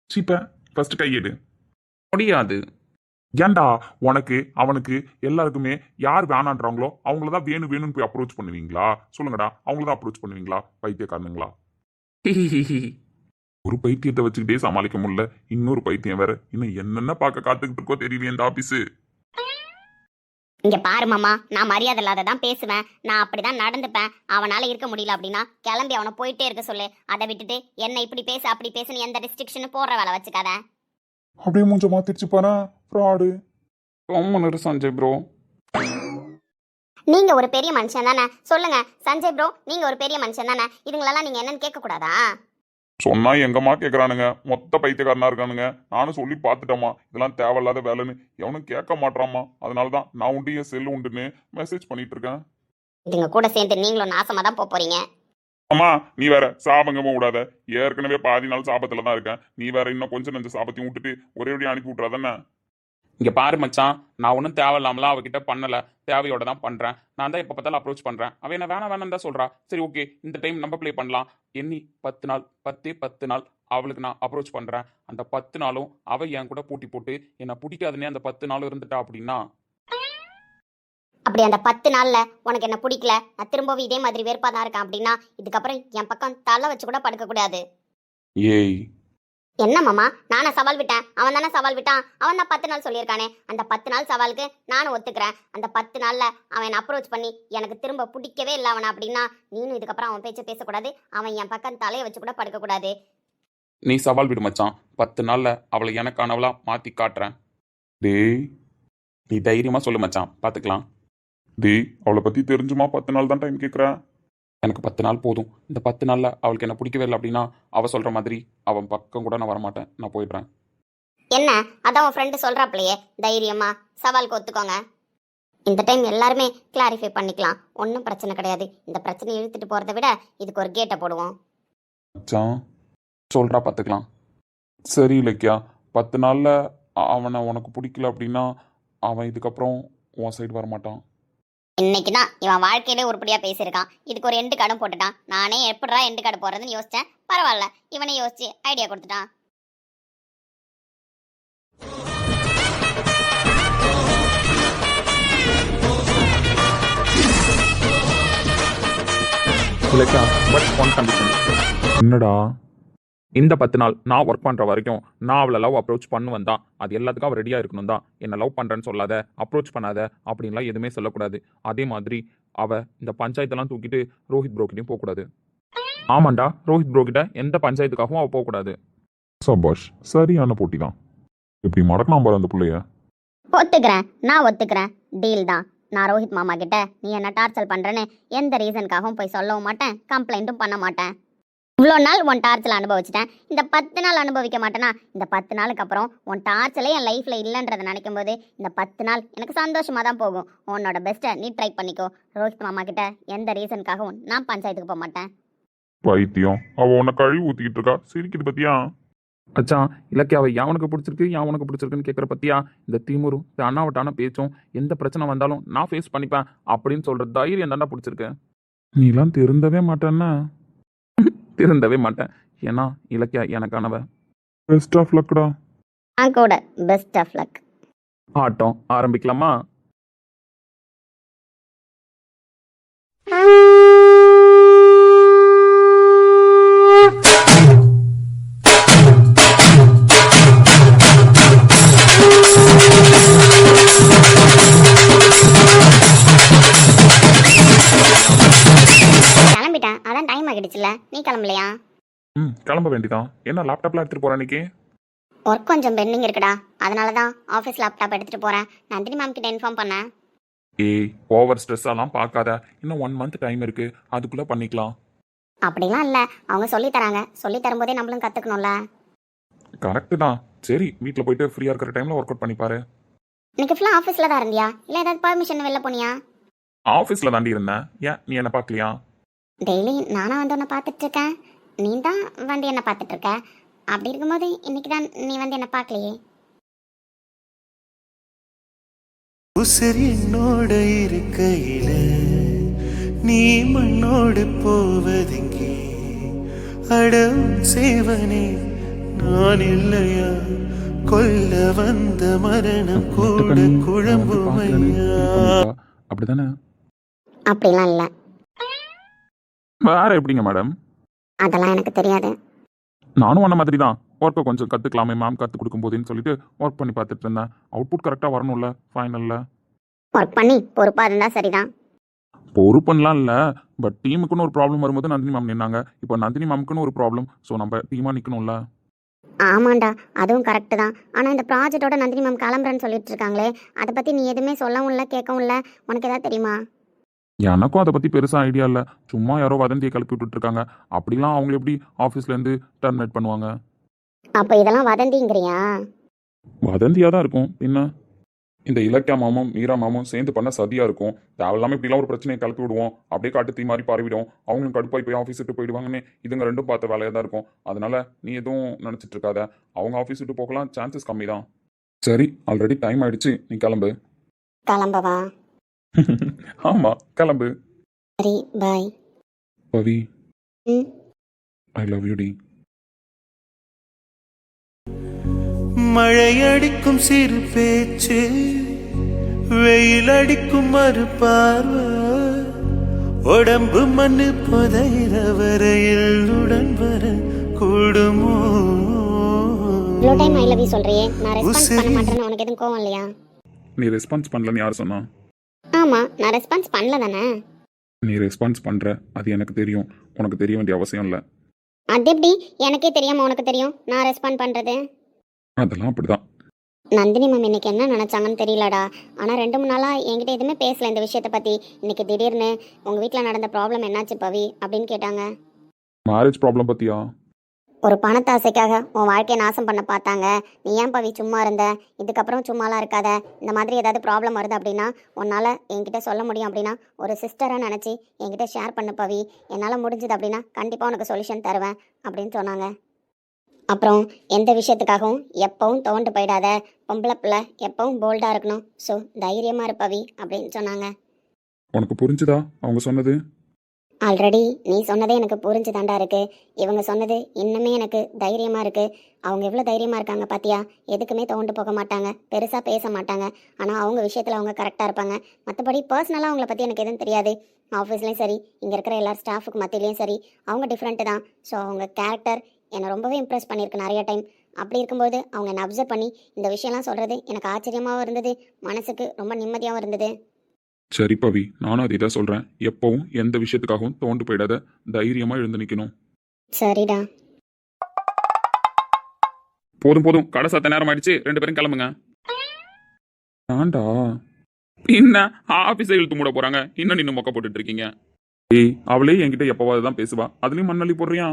சீப்ப ஃபர்ஸ்ட் கையெடு. முடியாது. ஏன்டா உனக்கு அவனுக்கு எல்லாருக்குமே யார் வேணான்றாங்களோ அவங்களதான் வேணும் வேணும்னு போய் அப்ரோச் பண்ணுவீங்களா? சொல்லுங்கடா, அவங்களதான் அப்ரோச் பண்ணுவீங்களா? பைத்தியக்காரனுங்களா? ஒரு பைத்தியத்தை வச்சுக்கிட்டே சமாளிக்க முடியல, இன்னொரு பைத்தியம் வேற. இன்னும் என்னென்ன பார்க்க காத்துக்கிட்டு இருக்கோ தெரியல இந்த ஆபீஸ். இங்க பாரு மாமா, நான் மரியாதை இல்லாததான் பேசுவேன். நான் அப்படிதான் நடந்துப்பேன். அவனால இருக்க முடியல அப்படின்னா கிளம்பி அவனை போயிட்டே இருக்க சொல்லு. அதை விட்டுட்டு என்ன இப்படி பேசு அப்படி பேசுன்னு எந்த ரெஸ்ட்ரிக்ஷனும் போடுற வேலை வச்சுக்காத. அப்படியே மூஞ்ச மாத்திருச்சு பாரு ஃப்ராடு. ரொம்ப சஞ்சய் ப்ரோ. நீங்க ஒரு பெரிய மனுஷன் தானே? சொல்லுங்க சஞ்சய் ப்ரோ, நீங்க ஒரு பெரிய மனுஷன் தானே? இதுங்களெல்லாம் நீங்க என்னன்னு கேட்க கூடாதா? சொன்னா எங்கம்மா கேட்கறானுங்க, மொத்த பைத்தியக்காரனா இருக்கானுங்க. நானும் சொல்லி பார்த்துட்டேம்மா, இதெல்லாம் தேவையில்லாத வேலைன்னு. எவனும் கேட்க மாட்டாமா. அதனாலதான் நான் உண்டு என் செல்லு உண்டுன்னு மெசேஜ் பண்ணிட்டு இருக்கேன். இதுங்க கூட சேர்ந்து நீங்களும் நாசமா தான் போறீங்க. அம்மா நீ வேற சாபங்கமும் விடாத. ஏற்கனவே பாதி நாள் சாபத்துல தான் இருக்கேன். நீ வேற இன்னும் கொஞ்சம் நஞ்ச சாபத்தையும் விட்டுட்டு ஒரே வழியா அனுப்பி விட்டுறாதானே? இங்கே பாரு மச்சான், நான் ஒன்றும் தேவையில்லாமலாம் அவகிட்ட பண்ணலை. தேவையோட தான் பண்ணுறேன். நான் தான் எப்போ பார்த்தாலும் அப்ரோச் பண்ணுறேன். அவன் என்ன வேணாம் தான் சொல்கிறா. சரி ஓகே, இந்த டைம் நம்ம ப்ளே பண்ணலாம். எண்ணி 10 நாள் 10 நாள் அவளுக்கு நான் அப்ரோச் பண்ணுறேன். அந்த 10 நாளும் அவள் என் கூட போட்டி போட்டு என்னை பிடிக்காதுன்னே அந்த 10 நாளும் இருந்துட்டா அப்படின்னா, அப்படி அந்த 10 நாள்ல உனக்கு என்ன பிடிக்கல, நான் திரும்பவும் இதே மாதிரி வேறுப்பா தான் இருக்கேன் அப்படின்னா இதுக்கப்புறம் என் பக்கம் தலை வச்சு கூட படுக்க கூடாது. ஏய் என்ன மாமா, நானே சவால் விட்டேன்? அவன் தானே சவால் விட்டான். அவன் தான் 10 நாள் சொல்லியிருக்கானே. அந்த 10 நாள் சவாலுக்கு நானும் ஒத்துக்கிறேன். அந்த 10 நாள்ல அவன் அப்ரோச் பண்ணி எனக்கு திரும்ப பிடிக்கவே இல்லை அவனை அப்படின்னா நீனும் இதுக்கப்புறம் அவன் பேச்ச பேசக்கூடாது. அவன் என் பக்கம் தலையை வச்சு கூட படுக்க கூடாது. நீ சவால் விடு மச்சான். 10 நாளில் அவளை எனக்கானவளா மாற்றி காட்டுறேன். டேய் நீ தைரியமாக சொல்லு மச்சான், பார்த்துக்கலாம். டேய் அவளை பத்தி தெரிஞ்சுமா 10 நாள் தான் டைம் கேட்குறேன். எனக்கு 10 நாள் போதும். இந்த 10 நாளில் அவளுக்கு என்ன பிடிக்கவே இல்லை அப்படின்னா அவள் சொல்கிற மாதிரி அவன் பக்கம் கூட நான் வரமாட்டேன். நான் போயிடுறேன். என்ன அதான் உன் ஃப்ரெண்டு சொல்றாப்லையே, தைரியமா சவாலுக்கு ஒத்துக்கோங்க. இந்த டைம் எல்லாருமே கிளாரிஃபை பண்ணிக்கலாம். ஒன்றும் பிரச்சனை கிடையாது. இந்த பிரச்சனையை இழுத்துட்டு போறதை விட இதுக்கு ஒரு கேட்டை போடுவோம். மச்சான் சொல்கிறா, பார்த்துக்கலாம். சரி இலக்கியா, 10 நாளில் அவனை உனக்கு பிடிக்கல அப்படின்னா அவன் இதுக்கப்புறம் உன் சைடு வரமாட்டான். இன்னைக்கு தான் இவன் வாழ்க்கையிலே உருப்படியா பேசியிருக்கான். இதுக்கு ஒரு எண்டு கார்டும் போட்டுட்டான். நானே எப்படிடா எண்டு கார்டு போடுறதுன்னு யோசிச்சேன். பரவாயில்ல, இவனே யோசிச்சு ஐடியா கொடுத்துட்டான். Ilakkiya, but one condition. என்னடா? இந்த 10 நாள் நான் ஒர்க் பண்ணுற வரைக்கும் நான் அவளை லவ் அப்ரோச் பண்ணுவேன் தான். அது எல்லாத்துக்கும் அவள் ரெடியாக இருக்கணும் தான். என்னை லவ் பண்ணுறேன்னு சொல்லாத, அப்ரோச் பண்ணாத அப்படின்லாம் எதுவுமே சொல்லக்கூடாது. அதே மாதிரி அவள் இந்த பஞ்சாயத்தெல்லாம் தூக்கிட்டு ரோஹித் ப்ரோக்கிட்டையும் போகக்கூடாது. ஆமாண்டா, ரோஹித் ப்ரோக்கிட்ட எந்த பஞ்சாயத்துக்காகவும் அவள் போகக்கூடாது. சபாஷ், சரியான போட்டி தான். இப்படி மடக்கலாம் பாரு அந்த பிள்ளைய. ஒத்துக்கிறேன், நான் ஒத்துக்கிறேன். டீல் தான். நான் ரோஹித் மாமா கிட்ட நீ என்ன டார்ச்சர் பண்றேன்னு எந்த ரீசனுக்காகவும் போய் சொல்லவும் மாட்டேன், கம்ப்ளைண்ட்டும் பண்ண மாட்டேன். இவ்வளோ நாள் உன் டார்ச்சல் அனுபவிச்சிட்டேன். இந்த 10 நாள் அனுபவிக்க மாட்டேனா? இந்த 10 நாளுக்கு அப்புறம் உன் டார்ச்சலே என் லைஃப்ல இல்லைன்றதை நினைக்கும் போது இந்த 10 நாள் எனக்கு சந்தோஷமா தான் போகும். உன்னோட பெஸ்ட்டை நீ ட்ரை பண்ணிக்கோ. ரோஹித் மாமா கிட்ட எந்த ரீசனுக்காகவும் நான் பஞ்சாயத்துக்கு போக மாட்டேன். பைத்தியம், அவ உன்னை கழுவி ஊத்திக்கிட்டு இருக்கா. சிரிக்குது பத்தியா? அச்சான், இலக்கியாவை யாவனுக்கு பிடிச்சிருக்கு யாவனுக்கு பிடிச்சிருக்குன்னு கேட்குற பத்தியா? இந்த திமுரும் இந்த அண்ணாவட்டான பேச்சும் எந்த பிரச்சனை வந்தாலும் நான் ஃபேஸ் பண்ணிப்பேன் அப்படின்னு சொல்கிற தைரியம் தானே பிடிச்சிருக்கு. நீலாம் திருந்தவே மாட்டேன்னா? திருந்தவே மாட்டேன். ஏன்னா இலக்கியா எனக்கானவ. பெஸ்ட் ஆஃப் லக்டா. நான் கூட பெஸ்ட் ஆஃப் லக். ஆட்டம் ஆரம்பிக்கலாமா? கிளம்பிட்டேன், அதான் டைம் ஆகிடுச்சுல. நீ கிளம்பலையா? கிளம்ப வேண்டிதான். என்ன லேப்டாப்லாம் எடுத்துட்டு போற அன்னைக்கு? ஒர்க் கொஞ்சம் பெண்டிங் இருக்குடா, அதனால தான் ஆஃபீஸ் லேப்டாப் எடுத்துட்டு போறேன். நந்தினி மேம் கிட்ட இன்ஃபார்ம் பண்ணேன். ஏய் ஓவர் ஸ்ட்ரெஸ்ஸெல்லாம் பார்க்காத. இன்னும் 1 month டைம் இருக்கு, அதுக்குள்ள பண்ணிக்கலாம். அப்படிலாம் இல்லை, அவங்க சொல்லி தராங்க. சொல்லி தரும்போதே நம்மளும் கற்றுக்கணும்ல. கரெக்டு தான். சரி வீட்டில் போயிட்டு ஃப்ரீயாக இருக்கிற டைமில் ஒர்க் அவுட் பண்ணிப்பாரு. இன்னைக்கு ஃபுல்லாக ஆஃபீஸில் தான் இருந்தியா, இல்லை ஏதாவது பர்மிஷன் வெளில போனியா? ஆஃபீஸில் தாண்டி இருந்தேன். ஏன் நீ என்ன பார்க்கலையா? டெய்லி நானும் வந்து உன்னை பார்த்துட்டு இருக்கேன், நீ தான் வந்து என்னை பார்த்துட்டு இருக்க. அப்படி இருக்கும்போது இன்னைக்கு தான் நீ வந்து என்னை பார்க்கலையே. உசிர் என்னோட இருக்கையில நீ மண்ணோடு போவதெங்கே? அடம் சேவனே நான் இல்லையா? கொல்ல வந்த மரணம் கூட குழம்புமையா? அப்படிதானே? அப்படிலாம் இல்லை, வேற எப்படிங்க மேடம்? அதெல்லாம் எனக்கு தெரியாது. நானும் அந்த மாதிரி தான் ஒர்க்கை கொஞ்சம் கற்றுக்கலாமே மேம் கற்றுக் கொடுக்கும் போதுன்னு சொல்லிட்டு ஒர்க் பண்ணி பார்த்துட்டு இருந்தேன். அவுட்புட் கரெக்டாக வரணும்ல ஃபைனலில். ஒர்க் பண்ணி பொறுப்பாக இருந்தால் சரிதான். பொறுப்புலாம் இல்லை, பட் டீமுக்குன்னு ஒரு ப்ராப்ளம் வரும்போது நந்தினி மேம் நின்னாங்க. இப்போ நந்தினி மேமுக்குன்னு ஒரு ப்ராப்ளம், ஸோ நம்ம டீமாக நிற்கணும்ல. ஆமாண்டா, அதுவும் கரெக்டு தான். ஆனால் இந்த ப்ராஜெக்டோட நந்தினி மேம் கிளம்புறேன்னு சொல்லிட்டு இருக்காங்களே, அதை பற்றி நீ எதுவுமே சொல்லவும் இல்லை கேட்கவும் இல்லை. உனக்கு எதாவது தெரியுமா? எனக்கும் அதை பற்றி பெருசாக ஐடியா இல்லை. சும்மா யாரோ வதந்தியை கிளப்பி விட்டுட்டு இருக்காங்க. அப்படிலாம் அவங்க எப்படி ஆஃபீஸ்லேருந்து டெர்மினேட் பண்ணுவாங்க? அப்போ இதெல்லாம் வதந்திங்கிறியா? வதந்தியாக தான் இருக்கும். என்ன இந்த இலக்கியா மாமும் மீரா மாமும் சேர்ந்து பண்ண சதியாக இருக்கும். தேவையில்லாமல் இப்படிலாம் ஒரு பிரச்சனையை கிளப்பி விடுவோம், அப்படியே காட்டு தீ மாதிரி பரவிடும். அவங்களும் கடுப்பாய் போய் ஆஃபீஸ் விட்டு போயிடுவாங்கன்னு இதுங்க ரெண்டும் பார்த்த வேலையாக தான் இருக்கும். அதனால நீ எதுவும் நினச்சிட்டு இருக்காத. அவங்க ஆஃபீஸ் விட்டு போகலாம் சான்சஸ் கம்மி தான். சரி, ஆல்ரெடி டைம் ஆயிடுச்சு, நீ கிளம்பு. கிளம்பவா? ஆமாம் கிளம்பு. சரி, பாய். பவி, ம். ஐ லவ் யூ டி. மழையடிக்கும் சிறு பேச்சு, வெயில் அடிக்கும் மறு பார்வை, உடம்பு மண்ணு புதையிற வரையில் உடன் வர கூடுமோ? இவ்வளோ டைம் ஐ லவ் யூ சொல்றியே, நான் ரெஸ்பான்ஸ் பண்ண மாட்டேன்னு உனக்கு எதுவும் கோவம் இல்லையா? நீ ரெஸ்பான்ஸ் பண்ணலன்னு யார் சொன்னா? ஆமாம், நான் ரெஸ்பான்ஸ் பண்ணல தானே. நீ ரெஸ்பான்ஸ் பண்ணுற அது எனக்கு தெரியும், உனக்கு தெரிய வேண்டிய அவசியம் இல்லை. அது எப்படி எனக்கே தெரியாமல் உனக்கு தெரியும் நான் ரெஸ்பாண்ட் பண்ணுறது? அதெல்லாம் அப்படிதான். நந்தினி மேம் இன்னைக்கு என்ன நினச்சாங்கன்னு தெரியலடா. ஆனால் 2-3 நாளாக என்கிட்ட எதுவுமே பேசல இந்த விஷயத்தை பற்றி. இன்னைக்கு திடீர்னு உங்கள் வீட்டில் நடந்த ப்ராப்ளம் என்னாச்சு பவி அப்படின்னு கேட்டாங்க. மேரேஜ் ப்ராப்ளம் பற்றியா? ஒரு பணத்தாசைக்காக உன் வாழ்க்கையை நாசம் பண்ண பார்த்தாங்க. நீ ஏன் பவி சும்மா இருந்த? இதுக்கப்புறம் சும்மாலாம் இருக்காத. இந்த மாதிரி ஏதாவது ப்ராப்ளம் வருது அப்படின்னா உன்னால் என்கிட்ட சொல்ல முடியும் அப்படின்னா ஒரு சிஸ்டராக நினச்சி என்கிட்ட ஷேர் பண்ணு பவி. என்னால் முடிஞ்சது அப்படின்னா கண்டிப்பாக உனக்கு சொல்யூஷன் தருவேன் அப்படின்னு சொன்னாங்க. அப்புறம் எந்த விஷயத்துக்காகவும் எப்பவும் தோண்டு போயிடாத, பொம்பளை பிள்ளை எப்பவும் போல்டாக இருக்கணும், ஸோ தைரியமாக இருப்பவி அப்படின்னு சொன்னாங்க. உனக்கு புரிஞ்சுதா அவங்க சொன்னது? ஆல்ரெடி நீ சொன்னதே எனக்கு புரிஞ்சுதாண்டா இருக்கு. இவங்க சொன்னது இன்னுமே எனக்கு தைரியமாக இருக்குது. அவங்க எவ்வளோ தைரியமாக இருக்காங்க பார்த்தியா? எதுக்குமே தோண்டு போக மாட்டாங்க, பெருசாக பேச மாட்டாங்க. ஆனால் அவங்க விஷயத்தில் அவங்க கரெக்டாக இருப்பாங்க. மற்றபடி பர்சனலாக அவங்கள பற்றி எனக்கு எதுவும் தெரியாது. ஆஃபீஸ்லேயும் சரி, இங்கே இருக்கிற எல்லா ஸ்டாஃபுக்கு மத்தியிலையும் சரி, அவங்க டிஃப்ரெண்ட்டு தான். ஸோ அவங்க கேரக்டர் என்னை ரொம்பவே இம்ப்ரெஸ் பண்ணியிருக்கு நிறைய டைம். அப்படி இருக்கும்போது அவங்க என்னை அப்சர்வ் பண்ணி இந்த விஷயம்லாம் சொல்கிறது எனக்கு ஆச்சரியமாகவும் இருந்தது, மனசுக்கு ரொம்ப நிம்மதியாகவும் இருந்தது. சரி பவி, நானும் அதே தான் சொல்கிறேன். எப்பவும் எந்த விஷயத்துக்காகவும் தோண்டு போயிடாத, தைரியமாக எழுந்து நிற்கணும். சரிடா. போதும் போதும், கடை சாத்த நேரம் ஆயிடுச்சு, 2 பேரும் கிளம்புங்க. ஆண்டா என்ன ஆஃபீஸை இழுத்து மூட போறாங்க, இன்னும் நின்று மொக்க போட்டுட்டு இருக்கீங்க. ஏய், அவளே என்கிட்ட எப்போவாது தான் பேசுவா, அதுலேயும் மண்ணள்ளி போடுறியா?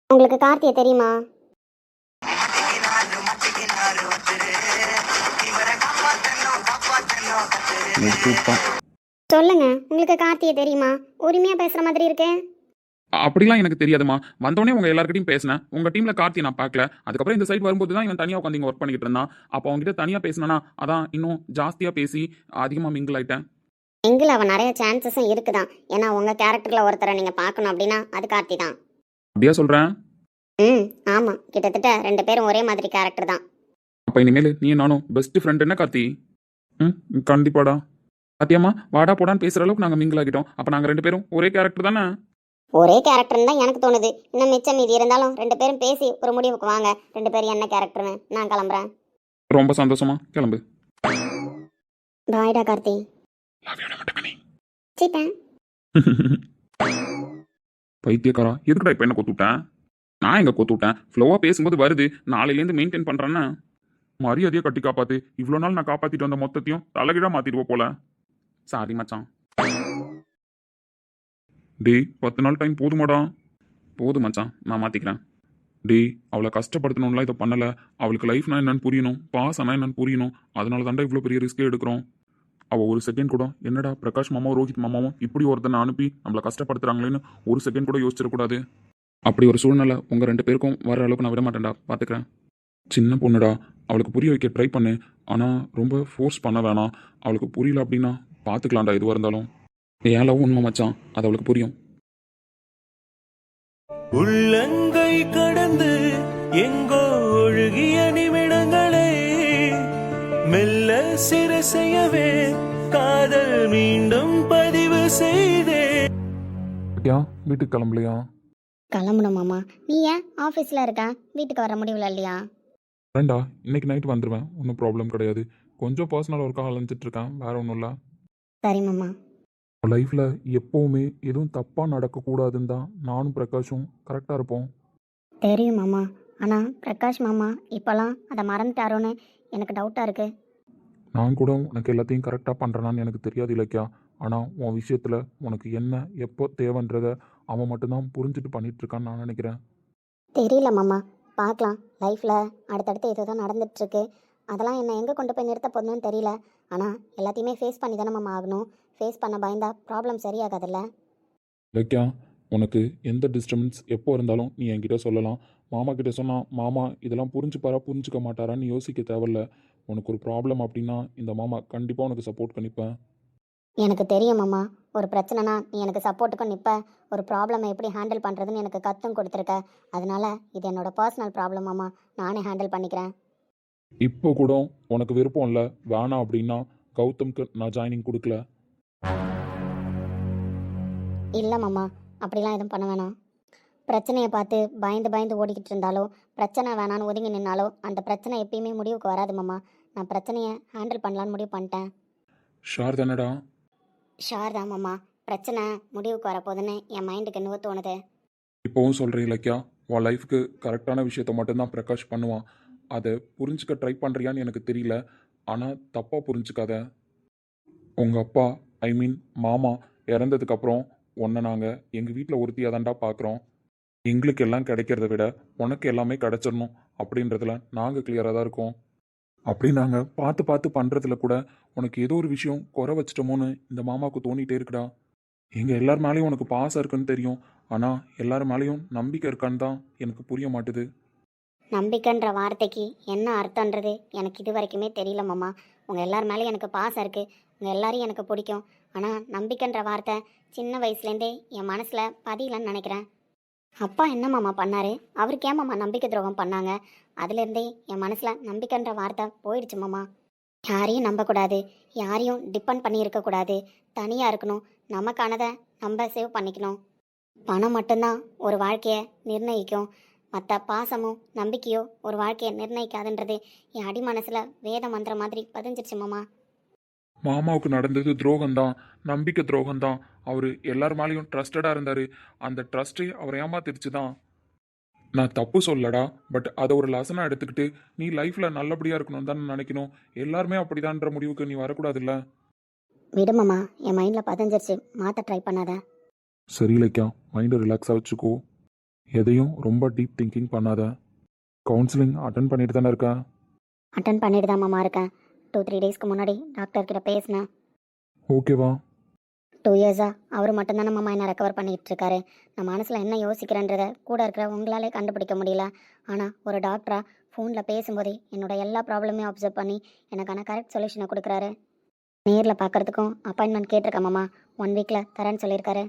உங்களுக்கு கார்த்தியை தெரியுமா? சொல்லுங்க, உங்களுக்கு கார்த்தியை தெரியுமா? உரிமையாக பேசுகிற மாதிரி இருக்கு. அப்படிலாம் எனக்கு தெரியாதுமா. வந்தோடனே உங்க எல்லார்கிட்டையும் பேசினேன். உங்க டீம்ல கார்த்தி நான் பார்க்கல. அதுக்கப்புறம் இந்த சைட் வரும்போது தான் இவன் தனியாக உட்காந்து இங்கே ஒர்க் பண்ணிக்கிட்டு இருந்தான். அப்போ அவங்ககிட்ட தனியாக பேசினா அதான் இன்னும் ஜாஸ்தியாக பேசி அதிகமாக மிங்கிள் ஆயிட்டேன். எங்கில் அவன் நிறைய சான்சஸும் இருக்குதான். ஏன்னா உங்கள் கேரக்டரில் ஒருத்தரை நீங்கள் பார்க்கணும் அப்படின்னா அது கார்த்தி தான். அப்படியா சொல்கிறேன்? ஆமாம், கிட்டத்தட்ட 2 பேரும் ஒரே மாதிரி கேரக்டர் தான். அப்போ இனிமேல் நீ நானும் பெஸ்ட் ஃப்ரெண்ட் என்ன கார்த்தி? கண்டிப்பாடா. சத்தியமா வாடா போடான்னு பேசுகிற அளவுக்கு நாங்கள் மிங்கிள் ஆகிட்டோம். அப்போ நாங்கள் 2 பேரும் ஒரே கேரக்டர் தானே? ஒரே கேரக்டர்னு தான் எனக்கு தோணுது. இன்னும் மிச்சம் மீதி இருந்தாலும் 2 பேரும் பேசி ஒரு முடிவுக்கு வாங்க. 2 பேரும் என்ன கேரக்டர்னு. நான் கிளம்புறேன். ரொம்ப சந்தோஷமா, கிளம்பு. பாய்டா கார்த்தி. சீப்பேன். பைத்தியக்காரா, எதுக்குடா இப்போ என்ன கொத்து விட்டேன்? நான் எங்க கொத்து விட்டேன்? ஃப்ளோவாக பேசும்போது வருது, நாளையிலேருந்து மெயின்டைன் பண்ணுறேன்னு. மரியாதையை கட்டி காப்பாத்து. இவ்வளோ நாள் நான் காப்பாத்திட்டு வந்த மொத்தத்தையும் தலைகீழா மாத்திடுவோம் போல. சாரி மச்சான். டேய், 10 நாள் டைம் போதுமாடா? போதும் மச்சான், நான் மாற்றிக்கிறேன். டேய், அவளை கஷ்டப்படுத்தணும்லாம் இதை பண்ணல. அவளுக்கு லைஃப்னா என்னன்னு புரியணும், பாசனா என்னன்னு புரியணும். அதனால தாண்டா இவ்வளோ பெரிய ரிஸ்கே எடுக்கிறோம். அவள் ஒரு செகண்ட் கூட என்னடா பிரகாஷ் மாமாவும் ரோஹித் மாமாவும் இப்படி ஒருத்தனை அனுப்பி நம்மளை கஷ்டப்படுத்துறாங்களேன்னு ஒரு செகண்ட் கூட யோசிச்சிடக்கூடாது. அப்படி ஒரு சூழ்நிலை உங்கள் 2 பேருக்கும் வர அளவுக்கு நான் விட மாட்டேன்டா, பார்த்துக்கிறேன். சின்ன பொண்ணுடா, அவளுக்கு புரிய வைக்க ட்ரை பண்ணு. ஆனால் ரொம்ப ஃபோர்ஸ் பண்ண வேணாம். அவளுக்கு புரியல அப்படின்னா பார்த்துக்கலாம்டா, எதுவாக இருந்தாலும். ஏன் லவ் உண்மை மச்சான், அது அவளுக்கு புரியும். உள்ளங்கை கடந்து எங்கோ ஒழுகிய நிமிடங்களே மெல்ல சிறு செய்யவே காதல் மீண்டும் பதிவு செய்தே. வீட்டுக்கு கிளம்பலையா? கிளம்பணும் மாமா. நீ ஏன் ஆஃபீஸில் இருக்க? வீட்டுக்கு வர முடியல இல்லையா? வேண்டா, இன்னைக்கு நைட் வந்துடுவேன், ஒன்றும் ப்ராப்ளம் கிடையாது. கொஞ்சம் பர்சனல் ஒர்க்காக அலைஞ்சிட்டு இருக்கேன், வேற ஒன்றும் இல்லை. சரி மாமா. லைஃப்பில் எப்போவுமே எதுவும் தப்பாக நடக்கக்கூடாதுன்னு தான் நானும் பிரகாஷும் கரெக்டாக இருப்போம். தெரியும் மாமா. ஆனால் பிரகாஷ் மாமா இப்போலாம் அதை மறந்துட்டாரோன்னு எனக்கு டவுட்டாக இருக்குது. நான் கூட உனக்கு எல்லாத்தையும் கரெக்டாக பண்ணுறேனான்னு எனக்கு தெரியாது இலக்கியா. ஆனால் உன் விஷயத்தில் உனக்கு என்ன எப்போ தேவைன்றதை அவன் மட்டும்தான் புரிஞ்சுட்டு பண்ணிட்டு இருக்கான்னு நான் நினைக்கிறேன். தெரியல மாமா, பார்க்கலாம். லைஃப்பில் அடுத்தடுத்து ஏதோ தான் நடந்துட்டுருக்கு. அதெல்லாம் என்னை எங்கே கொண்டு போய் நிறுத்த போதுன்னு தெரியல. ஆனால் எல்லாத்தையுமே ஃபேஸ் பண்ணி தானே மாமா ஆகணும். ஃபேஸ் பண்ண பயந்தா ப்ராப்ளம் சரியாகாதுல்ல. இலக்கியா, உனக்கு எந்த டிஸ்டர்பன்ஸ் எப்போ இருந்தாலும் நீ என்கிட்ட சொல்லலாம். மாமா கிட்ட சொன்னால் மாமா இதெல்லாம் புரிஞ்சுப்பாரா புரிஞ்சுக்க மாட்டாரான்னு யோசிக்க தேவையில்ல. உனக்கு ஒரு ப்ராப்ளம் அப்படின்னா இந்த மாமா கண்டிப்பாக உனக்கு சப்போர்ட் பண்ணிப்பேன். எனக்கு தெரியும் மாமா, ஒரு பிரச்சனைனா நீ எனக்கு சப்போர்ட்டுக்கும் நிற்ப. ஒரு ப்ராப்ளமை எப்படி ஹேண்டில் பண்ணுறதுன்னு எனக்கு கற்றும் கொடுத்துருக்க. அதனால இது என்னோட பர்சனல் ப்ராப்ளம் மாமா, நானே ஹேண்டில் பண்ணிக்கிறேன். இப்போ கூட உனக்கு விருப்பம் இல்லை வேணாம் அப்படின்னா கௌதம்க்கு நான் ஜாயினிங் கொடுக்கல. இல்லை மாமா, அப்படிலாம் எதுவும் பண்ண வேணாம். பிரச்சனையை பார்த்து பயந்து பயந்து ஓடிக்கிட்டு இருந்தாலோ, பிரச்சனை வேணான்னு ஒதுங்கி நின்னாலோ அந்த பிரச்சனை எப்பயுமே முடிவுக்கு வராது மாமா. நான் பிரச்சனையை ஹேண்டில் பண்ணலான்னு முடிவு பண்ணிட்டேன். ஷார் தானடா? ஷார் தான் மாமா. பிரச்சனை முடிவுக்கு வரப்போகுதுன்னு என் மைண்டுக்கு என்னவோ தோணுது. இப்போவும் சொல்கிறேன் இலக்கியா, உன் லைஃப்க்கு கரெக்டான விஷயத்த மட்டும்தான் பிரகாஷ் பண்ணுவான். அதை புரிஞ்சுக்க ட்ரை பண்ணுறியான்னு எனக்கு தெரியல. ஆனால் தப்பாக புரிஞ்சுக்காத. உங்கள் அப்பா ஐ மீன் மாமா இறந்ததுக்கப்புறம் உன்னை நாங்கள் எங்கள் வீட்டில் ஒருத்தியாக தான்டா பார்க்குறோம். எங்களுக்கு எல்லாம் கிடைக்கிறத விட உனக்கு எல்லாமே கிடைச்சிடணும் அப்படின்றதுல நாங்கள் கிளியராக தான் இருக்கோம். அப்படி நாங்கள் பார்த்து பார்த்து பண்ணுறதுல கூட உனக்கு ஏதோ ஒரு விஷயம் குறை வச்சிட்டோமோன்னு இந்த மாமாவுக்கு தோணிகிட்டே இருக்குடா. எங்கள் எல்லார் மேலேயும் உனக்கு பாசம் இருக்குன்னு தெரியும். ஆனால் எல்லார் மேலேயும் நம்பிக்கை இருக்கான்னு தான் எனக்கு புரிய மாட்டுது. நம்பிக்கைன்ற வார்த்தைக்கு என்ன அர்த்தன்றது எனக்கு இது வரைக்குமே தெரியல மாமா. உங்கள் எல்லார் மேலேயும் எனக்கு பாசம் இருக்குது, உங்கள் எல்லாரையும் எனக்கு பிடிக்கும். ஆனால் நம்பிக்கைன்ற வார்த்தை சின்ன வயசுலேருந்தே என் மனசில் பதியலன்னு நினைக்கிறேன். அப்பா என்ன மாமா பண்ணார்? அவருக்கு ஏன் மாமா நம்பிக்கை துரோகம் பண்ணாங்க? அதுலேருந்தே என் மனசில் நம்பிக்கைன்ற வார்த்தை போயிடுச்சு மாமா. யாரையும் நம்பக்கூடாது, யாரையும் டிபெண்ட் பண்ணி இருக்கக்கூடாது, தனியாக இருக்கணும், நமக்கானதை நம்ம சேவ் பண்ணிக்கணும். பணம் மட்டும்தான் ஒரு வாழ்க்கையை நிர்ணயிக்கும், மற்ற பாசமும் நம்பிக்கையோ ஒரு வாழ்க்கையை நிர்ணயிக்காதுன்றது என் அடி மனசில் வேத மந்திர மாதிரி பதிஞ்சிருச்சு மாமா. மாமாவுக்கு நடந்தது துரோகம்தான், நம்பிக்கை துரோகம்தான். அவர் எல்லார் மேலேயும் ட்ரஸ்டடாக இருந்தார். அந்த ட்ரஸ்ட்டே அவர் ஏமாத்திருச்சு தான். நான் தப்பு சொல்லடா, பட் அதை ஒரு லெசனாக எடுத்துக்கிட்டு நீ லைஃப்பில் நல்லபடியாக இருக்கணும்னு தான் நினைக்கணும். எல்லாருமே அப்படிதான்ற முடிவுக்கு நீ வரக்கூடாதுல்ல. விடு மாமா, என் மைண்டில் பதிஞ்சிருச்சு, மாற்ற ட்ரை பண்ணாத. சரி இலக்கியா, மைண்டை ரிலாக்ஸாக வச்சுக்கோ. எதையும் ரொம்ப டீப் திங்கிங் பண்ணாத. கவுன்சிலிங் அட்டன் பண்ணிட்டு தானே இருக்கா? அட்டன் பண்ணிட்டு தான் மாமா இருக்கேன். 2-3 டேஸ்க்கு முன்னாடி டாக்டர்கிட்ட பேசினேன். ஓகேவா? 2 இயர்ஸாக அவர் மட்டும்தானே மாமா என்ன ரெக்கவர் பண்ணிக்கிட்டு இருக்காரு. நான் மனசில் என்ன யோசிக்கிறேன்றத கூட இருக்கிற உங்களாலே கண்டுபிடிக்க முடியல. ஆனால் ஒரு டாக்டராக ஃபோனில் பேசும்போதே என்னோட எல்லா ப்ராப்ளமையும் அப்சர்வ் பண்ணி எனக்கான கரெக்ட் சொல்யூஷனை கொடுக்குறாரு. நேரில் பார்க்குறதுக்கும் அப்பாயின்மெண்ட் கேட்டிருக்கேன் மாமா. 1 வீக்கில் தரேன்னு சொல்லியிருக்காரு.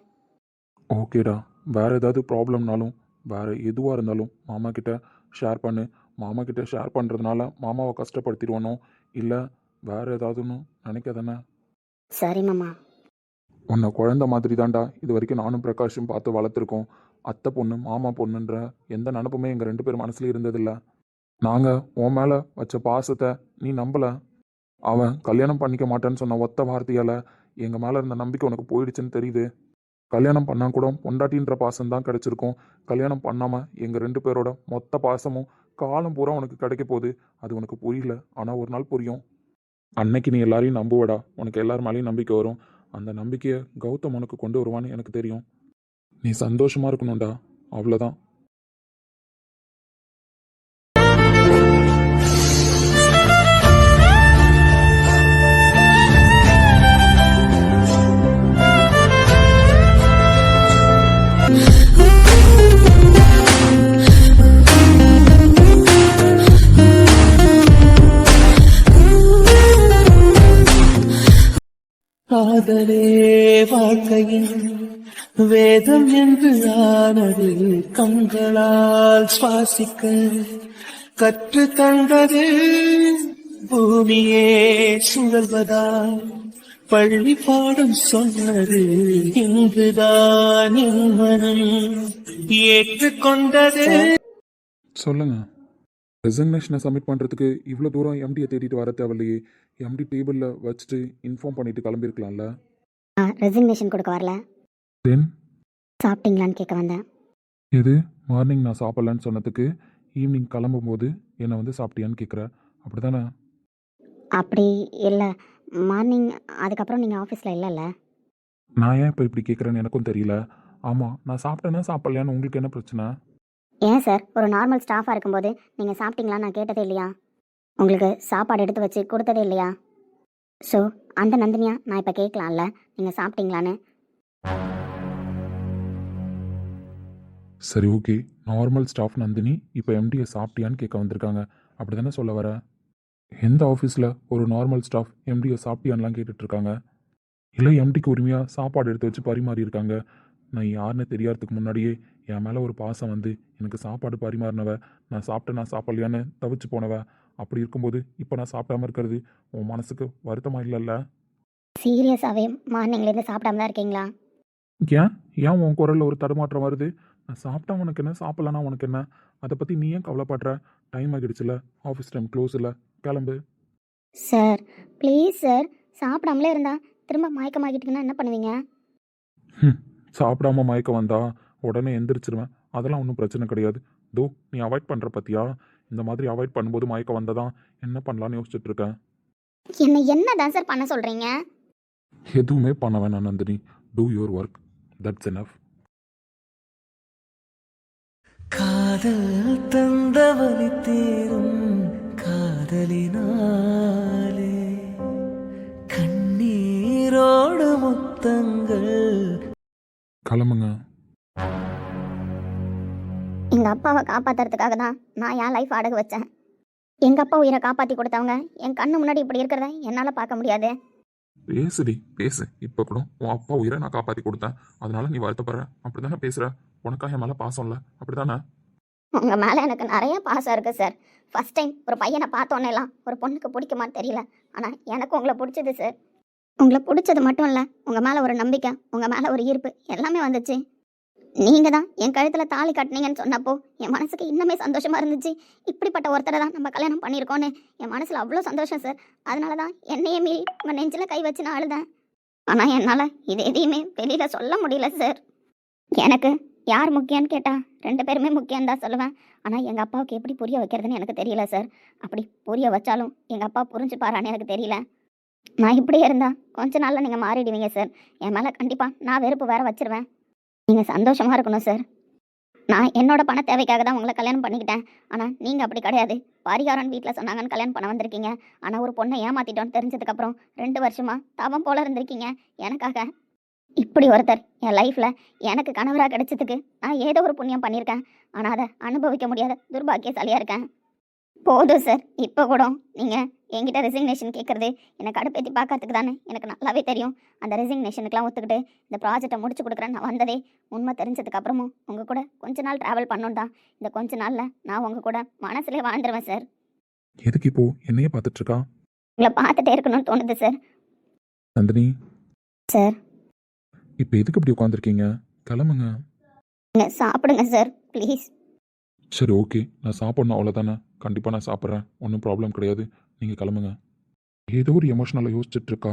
ஓகேடா, வேறு ஏதாவது ப்ராப்ளம்னாலும் வேறு எதுவாக இருந்தாலும் மாமா கிட்ட ஷேர் பண்ணு. மாமா கிட்ட ஷேர் பண்ணுறதுனால மாமாவை கஷ்டப்படுத்திடுவானோ இல்லை வேறு ஏதாவதுன்னு நினைக்காதானே? சரி மாமா. உன்னை குழந்த மாதிரி தான்டா இது வரைக்கும் நானும் பிரகாஷும் பார்த்து வளர்த்துருக்கோம். அத்தை பொண்ணு மாமா பொண்ணுன்ற எந்த நினப்புமே எங்கள் 2 பேர் மனசுல இருந்ததில்ல. நாங்கள் உன் மேலே வச்ச பாசத்தை நீ நம்பலை. அவன் கல்யாணம் பண்ணிக்க மாட்டேன்னு சொன்ன ஒத்த வார்த்தையால் எங்கள் மேலே இருந்த நம்பிக்கை உனக்கு போயிடுச்சுன்னு தெரியுது. கல்யாணம் பண்ணால் கூட பொண்டாட்டின்ற பாசம் தான் கிடச்சிருக்கும். கல்யாணம் பண்ணாமல் எங்கள் 2 பேரோட மொத்த பாசமும் காலம் பூரா உனக்கு கிடைக்க போகுது. அது உனக்கு புரியல, ஆனால் ஒரு நாள் புரியும். அன்னைக்கு நீ எல்லாரையும் நம்புவடா, உனக்கு எல்லார் மேலேயும் நம்பிக்கை வரும். அந்த நம்பிக்கையை கௌதம் உனக்கு கொண்டு வருவான்னு எனக்கு தெரியும். நீ சந்தோஷமாக இருக்கணும்டா, அவ்வளோதான். காதலே வாழ்க்கையின் வேதம் என்று ஆனது கண்களால் சுவாசிக்க கற்று தந்தது பூமியே சுழல்வதால் பள்ளி பாடம் சொன்னது இங்குதான் என் மனம் ஏற்றுக்கொண்டது. சொல்லுங்க. ரெசிக்னேஷனை சப்மிட் பண்ணுறதுக்கு இவ்வளோ தூரம் எம்டியை தேடிட்டு வர தேவையில்லையே. எம்டி டேபிளில் வச்சுட்டு இன்ஃபார்ம் பண்ணிட்டு கிளம்பியிருக்கலாம்ல. ரெசிக்னேஷன் கொடுக்க வரல, தென் சாப்பிட்டீங்களான்னு கேட்க வந்தேன். எது மார்னிங் நான் சாப்பிட்லன்னு சொன்னதுக்கு ஈவினிங் கிளம்பும்போது என்னை வந்து சாப்பிட்டியான்னு கேட்குற, அப்படி தானே? அப்படி இல்லை, மார்னிங் அதுக்கப்புறம் நீங்கள் ஆஃபீஸில் இல்லைல்ல. நான் ஏன் இப்போ இப்படி கேட்குறேன்னு எனக்கும் தெரியல. ஆமாம், நான் சாப்பிட்டேன்னா சாப்பிட்லையான்னு உங்களுக்கு என்ன பிரச்சனை? ஏன் சார், ஒரு நார்மல் ஸ்டாஃபாக இருக்கும்போது நீங்கள் சாப்பிட்டீங்களான்னு நான் கேட்டதே இல்லையா? உங்களுக்கு சாப்பாடு எடுத்து வச்சு கொடுத்ததே இல்லையா? ஸோ அந்த நந்தினியா நான் இப்போ கேட்கலாம்ல நீங்கள் சாப்பிட்டீங்களான்னு. சரி, ஓகே. நார்மல் ஸ்டாஃப் நந்தினி இப்போ எம்டியை சாப்பிட்டியான்னு கேட்க வந்திருக்காங்க, அப்படி தானே சொல்ல வர? எந்த ஆஃபீஸில் ஒரு நார்மல் ஸ்டாஃப் எம்டியை சாப்பிட்டியான்லாம் கேட்டுட்ருக்காங்க? இல்லை எம்டிக்கு உரிமையாக சாப்பாடு எடுத்து வச்சு பரிமாறி இருக்காங்க. நான் யாருன்னு தெரியறதுக்கு முன்னாடியே என் மேலே ஒரு பாசம் வந்து எனக்கு சாப்பாடு பரிமாறினவ, நான் சாப்பிட்டேன் நான் சாப்பிட்லையான்னு தவிச்சு போனவ. அப்படி இருக்கும்போது இப்போ நான் சாப்பிடாம இருக்கிறது உன் மனசுக்கு வருத்தமாக இல்லைல்ல? சீரியஸாகவே மார்னிங்லேருந்து சாப்பிடாம தான் இருக்கீங்களா? ஏன் ஏன் உன் குரலில் ஒரு தடுமாற்றம் வருது? நான் சாப்பிட்டா உனக்கு என்ன, சாப்பிட்லன்னா உனக்கு என்ன? அதை பற்றி நீ ஏன் கவலைப்படுற? டைம் ஆகிடுச்சுல, ஆஃபீஸ் டைம் க்ளோஸ் இல்லை, கிளம்பு. சார் ப்ளீஸ் சார், சாப்பிடாமலே இருந்தா திரும்ப மயக்கமாகிட்டீங்கன்னா என்ன பண்ணுவீங்க? சாப்பிடாம மயக்கம் வந்தா உடனே எந்திரிச்சிருவேன், அதெல்லாம் ஒன்றும் பிரச்சனை கிடையாது. தோ நீ அவாய்ட் பண்ணுற பத்தியா? இந்த மாதிரி அவாய்ட் பண்ணும்போது மயக்கம் வந்ததான் என்ன பண்ணலான்னு யோசிச்சுட்டு இருக்கேன். என்ன தான் சார் பண்ண சொல்கிறீங்க? எதுவுமே பண்ண வேணாம் Nandini. Two your work, that's enough. காதல் தந்தவழி தேரும் காதலினாலே கண்ணீரோடு முத்தங்கள். கிளம்புங்க. எங்கள் அப்பாவை காப்பாற்றுறதுக்காக தான் நான் என் லைஃப் அடகு வச்சேன். எங்கள் அப்பா உயிரை காப்பாற்றி கொடுத்தவங்க என் கண்ணு முன்னாடி இப்படி இருக்கிறத என்னால் பார்க்க முடியாது. பேசுடி பேசு. இப்போ கூட உன் அப்பா உயிரை நான் காப்பாற்றி கொடுத்தேன், அதனால நீ வருத்தப்படுற, அப்படி தானே பேசுகிற? உனக்காக என் மேலே பாசம் இல்லை, அப்படி தானே? உங்கள் மேலே எனக்கு நிறைய பாசம் இருக்குது சார். ஃபஸ்ட் டைம் ஒரு பையனை பார்த்தோன்னேலாம் ஒரு பொண்ணுக்கு பிடிக்குமான்னு தெரியல, ஆனால் எனக்கு உங்களை பிடிச்சது சார். உங்களை பிடிச்சது மட்டும் இல்லை, உங்கள் மேலே ஒரு நம்பிக்கை, உங்கள் மேலே ஒரு ஈர்ப்பு எல்லாமே வந்துச்சு. நீங்கள் தான் என் கழுத்தில் தாலி கட்டினீங்கன்னு சொன்னப்போ என் மனசுக்கு இன்னுமே சந்தோஷமாக இருந்துச்சு. இப்படிப்பட்ட ஒருத்தரை தான் நம்ம கல்யாணம் பண்ணியிருக்கோன்னு என் மனசில் அவ்வளோ சந்தோஷம் சார். அதனால தான் என்னையே மீறி உங்கள் நெஞ்சில் கை வச்சு நான் அழுதேன். ஆனால் என்னால் இது எதையுமே வெளியில் சொல்ல முடியல சார். எனக்கு யார் முக்கியம்னு கேட்டால் 2 பேருமே முக்கியம் தான் சொல்லுவேன். ஆனால் எங்கள் அப்பாவுக்கு எப்படி புரிய வைக்கிறதுன்னு எனக்கு தெரியல சார். அப்படி புரிய வச்சாலும் எங்கள் அப்பா புரிஞ்சுப்பாரான்னு எனக்கு தெரியல. நான் இப்படியே இருந்தால் கொஞ்ச நாளில் நீங்கள் மாறிடுவீங்க சார். என் மேலே கண்டிப்பாக நான் வெறுப்பு வேற வச்சிருவேன். நீங்கள் சந்தோஷமாக இருக்கணும் சார். நான் என்னோட பண தேவைக்காக தான் உங்களை கல்யாணம் பண்ணிக்கிட்டேன். ஆனால் நீங்கள் அப்படி கிடையாது. பரிகாரன் வீட்டில் சொன்னாங்கன்னு கல்யாணம் பண்ண வந்திருக்கீங்க. ஆனால் ஒரு பொண்ணை ஏமாற்றிட்டோன்னு தெரிஞ்சதுக்கப்புறம் 2 வருஷமாக தவம் போல இருந்திருக்கீங்க எனக்காக. இப்படி ஒருத்தர் என் லைஃப்பில் எனக்கு கணவராக கிடைச்சதுக்கு நான் ஏதோ ஒரு புண்ணியம் பண்ணியிருக்கேன். ஆனால் அதை அனுபவிக்க முடியாத துர்பாக்கியசாலியாக இருக்கேன். போதும் சார், இப்போ கூட நீங்கள் என்கிட்ட ரெசிக்னேஷன் கேட்குறது எனக்கு அடுப்பேற்றி பார்க்கறதுக்கு தானே எனக்கு நல்லாவே தெரியும். அந்த ரெசிக்னேஷனுக்குலாம் ஒத்துக்கிட்டு இந்த ப்ராஜெக்டை முடிச்சு கொடுக்குறேன் நான் வந்ததே உண்மை தெரிஞ்சதுக்கப்புறமும் உங்கள் கூட கொஞ்ச நாள் ட்ராவல் பண்ணணும் தான். இந்த கொஞ்ச நாளில் நான் உங்கள் கூட மனசுலேயே வாழ்ந்துருவேன் சார். எதுக்கு இப்போ என்னையே பார்த்துட்டு இருக்கா? உங்களை பார்த்துட்டே இருக்கணும்னு தோணுது சார். நந்தினி சார் இப்போ எதுக்கு இப்படி உட்காந்துருக்கீங்க? கிளம்புங்க. நீங்கள் சாப்பிடுங்க சார் ப்ளீஸ். சரி, ஓகே. நான் சாப்பிட்ணும் அவ்வளோதானே? கண்டிப்பாக நான் சாப்பிட்றேன், ஒன்றும் ப்ராப்ளம் கிடையாது. நீங்கள் கிளம்புங்க. ஏதோ ஒரு எமோஷனலாக யோசிச்சுட்டு இருக்கா.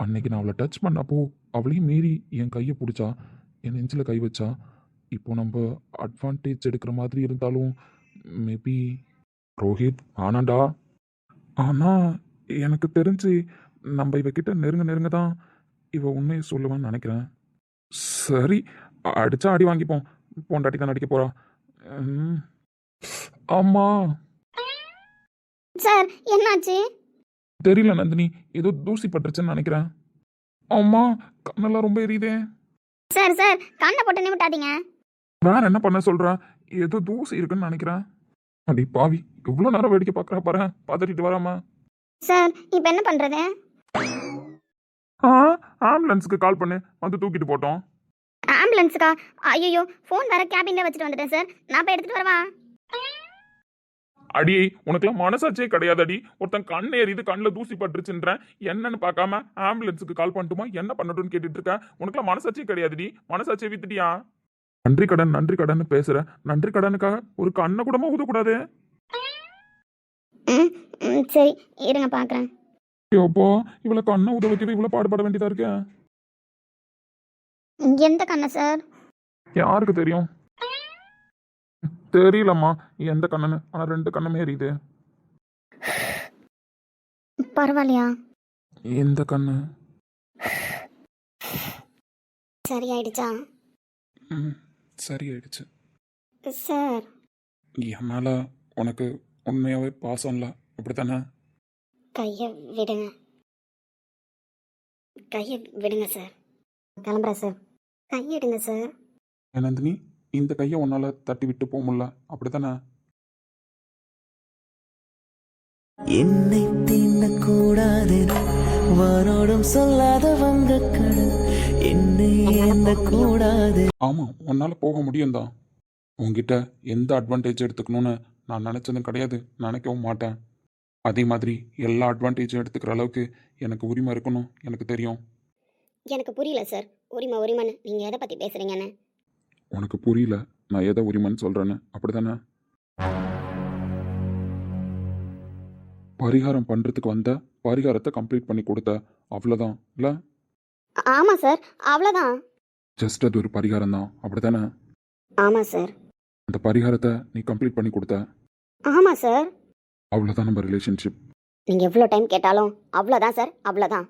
அன்னைக்கு நான் அவளை டச் பண்ணப்போ அவளையும் மீறி என் கையை பிடிச்சா, என் நெஞ்சில் கை வச்சா. இப்போ நம்ம அட்வான்டேஜ் எடுக்கிற மாதிரி இருந்தாலும் மேபி ரோஹித் ஆனாண்டா. ஆனால் எனக்கு தெரிஞ்சு நம்ம இவகிட்ட நெருங்க தான் இவ உண்மையை சொல்லுவான்னு நினைக்கிறேன். சரி, அடிச்சா அடி வாங்கிப்போம், பொண்டாட்டி தான் நடிக்க போறா. ஆமா, சார் என்னாச்சு? தெரியல நந்தினி, ஏதோ தூசி பட்டுருச்சுன்னு நினைக்கிறேன். ஆமா, கண்ணெல்லாம் ரொம்ப எரியுதே. சார் சார் கண்ணை போட்டு நிமிட்டாதீங்க. வேற என்ன பண்ண சொல்ற? ஏதோ தூசி இருக்குன்னு நினைக்கிறேன். அடி பாவி, இவ்வளோ நேரம் வேடிக்கை பார்க்குறா பாரு, பார்த்துட்டு வராமா. சார் இப்போ என்ன பண்ணுறது? ஆம்புலன்ஸுக்கு கால் பண்ணு வந்து தூக்கிட்டு போட்டோம். ஆம்புலன்ஸுக்கா? ஐயோ, ஃபோன் வேற கேபின்ல வச்சுட்டு வந்துட்டேன் சார். நான் போய் எடுத்துட்டு வரவா? அடியே உனக்குலாம் மனசாச்சே கிடையாதடி. ஒருத்தன் கண் எறிது கண்ணில் தூசி பட்டுருச்சுன்றேன், என்னன்னு பார்க்காம ஆம்புலன்ஸுக்கு கால் பண்ணட்டுமா என்ன பண்ணட்டும்னு கேட்டுட்டு இருக்கேன். உனக்குலாம் மனசாச்சே கிடையாதுடி. மனசாச்சே வித்துட்டியா? நன்றி கடன் பேசுற. நன்றி கடனுக்காக ஒரு கண்ணை கூடமா ஊதக்கூடாது. ம் ம், சரி இருங்க பார்க்குறேன். அப்போ இவ்வளோ கண்ணை ஊத வைக்கிறது இவ்வளோ பாடுபட வேண்டியதா இருக்கே. எந்த கண்ணை சார்? யாருக்கு தெரியும்? தெரியலம்மா எந்த கண்ணுன்னு, ஆனா 2 கண்ணுமே எரியுது. பரவாயில்லையா? எந்த கண்ணு? சரியாயிடுச்சா சரியாயிடுச்சு. சார்? என் மேல உனக்கு உண்மையாவே பாசம் இல்லை அப்படித்தானே? கையை விடுங்க, கையை விடுங்க சார். கிளம்புறேன் சார். கையிடுங்க சார். நந்தினி, இந்த கையை உன்னால தட்டி விட்டு போக முடியல அப்படித்தானே? என்னை தீண்டக்கூடாதென வானோடும் சொல்லாத வங்கக்கடல் என்னை ஏந்த கூடாது. ஆமா, உன்னால போக முடியும் தான். உன்கிட்ட எந்த அட்வான்டேஜ் எடுத்துக்கணும்னு நான் நினைச்சதும் கிடையாது, நினைக்கவும் மாட்டேன். அதே மாதிரி எல்லா அட்வான்டேஜும் எடுத்துக்கிற அளவுக்கு எனக்கு உரிமை இருக்கணும், எனக்கு தெரியும். எனக்கு புரியல சார். உரிமைன்னு நீங்கள் எதை பற்றி பேசுகிறீங்கன்னு? உனக்கு புரியல நான் எதை உரிமைன்னு சொல்றேன்னு, அப்படித்தானே? பரிகாரம் பண்றதுக்கு வந்த பரிகாரத்தை கம்ப்ளீட் பண்ணி கொடுத்த, அவ்வளோதான் இல்ல? ஆமாம் சார், அவ்வளோதான். ஜஸ்ட் அது ஒரு பரிகாரம் தான் அப்படித்தானே? ஆமாம் சார். அந்த பரிகாரத்தை நீ கம்ப்ளீட் பண்ணி கொடுத்த, ஆமாம் சார். அவ்வளோதான் நம்ம ரிலேஷன்ஷிப். நீங்கள் எவ்வளோ டைம் கேட்டாலும் அவ்வளோதான் சார், அவ்வளோதான்.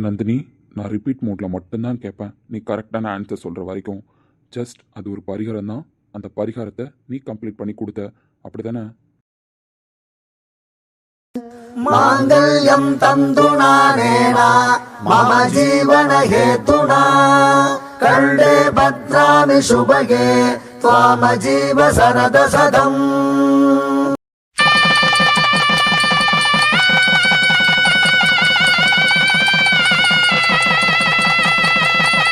நந்தினி, நான் ரிப்பீட் மோட்ல மட்டும்தான் கேட்பேன். நீ கரெக்டான ஆன்சர் சொல்ற வரைக்கும் ஜஸ்ட் அது ஒரு பரிகாரம் தான். அந்த பரிகாரத்தை நீ கம்ப்ளீட் பண்ணி கொடுத்த, அப்படித்தானே? மாங்கல்யம் தந்துநானேனா மம ஜீவன ஹேதுனா கண்டே பத்ராமி சுபகே த்வாம ஜீவ சரத சதம்.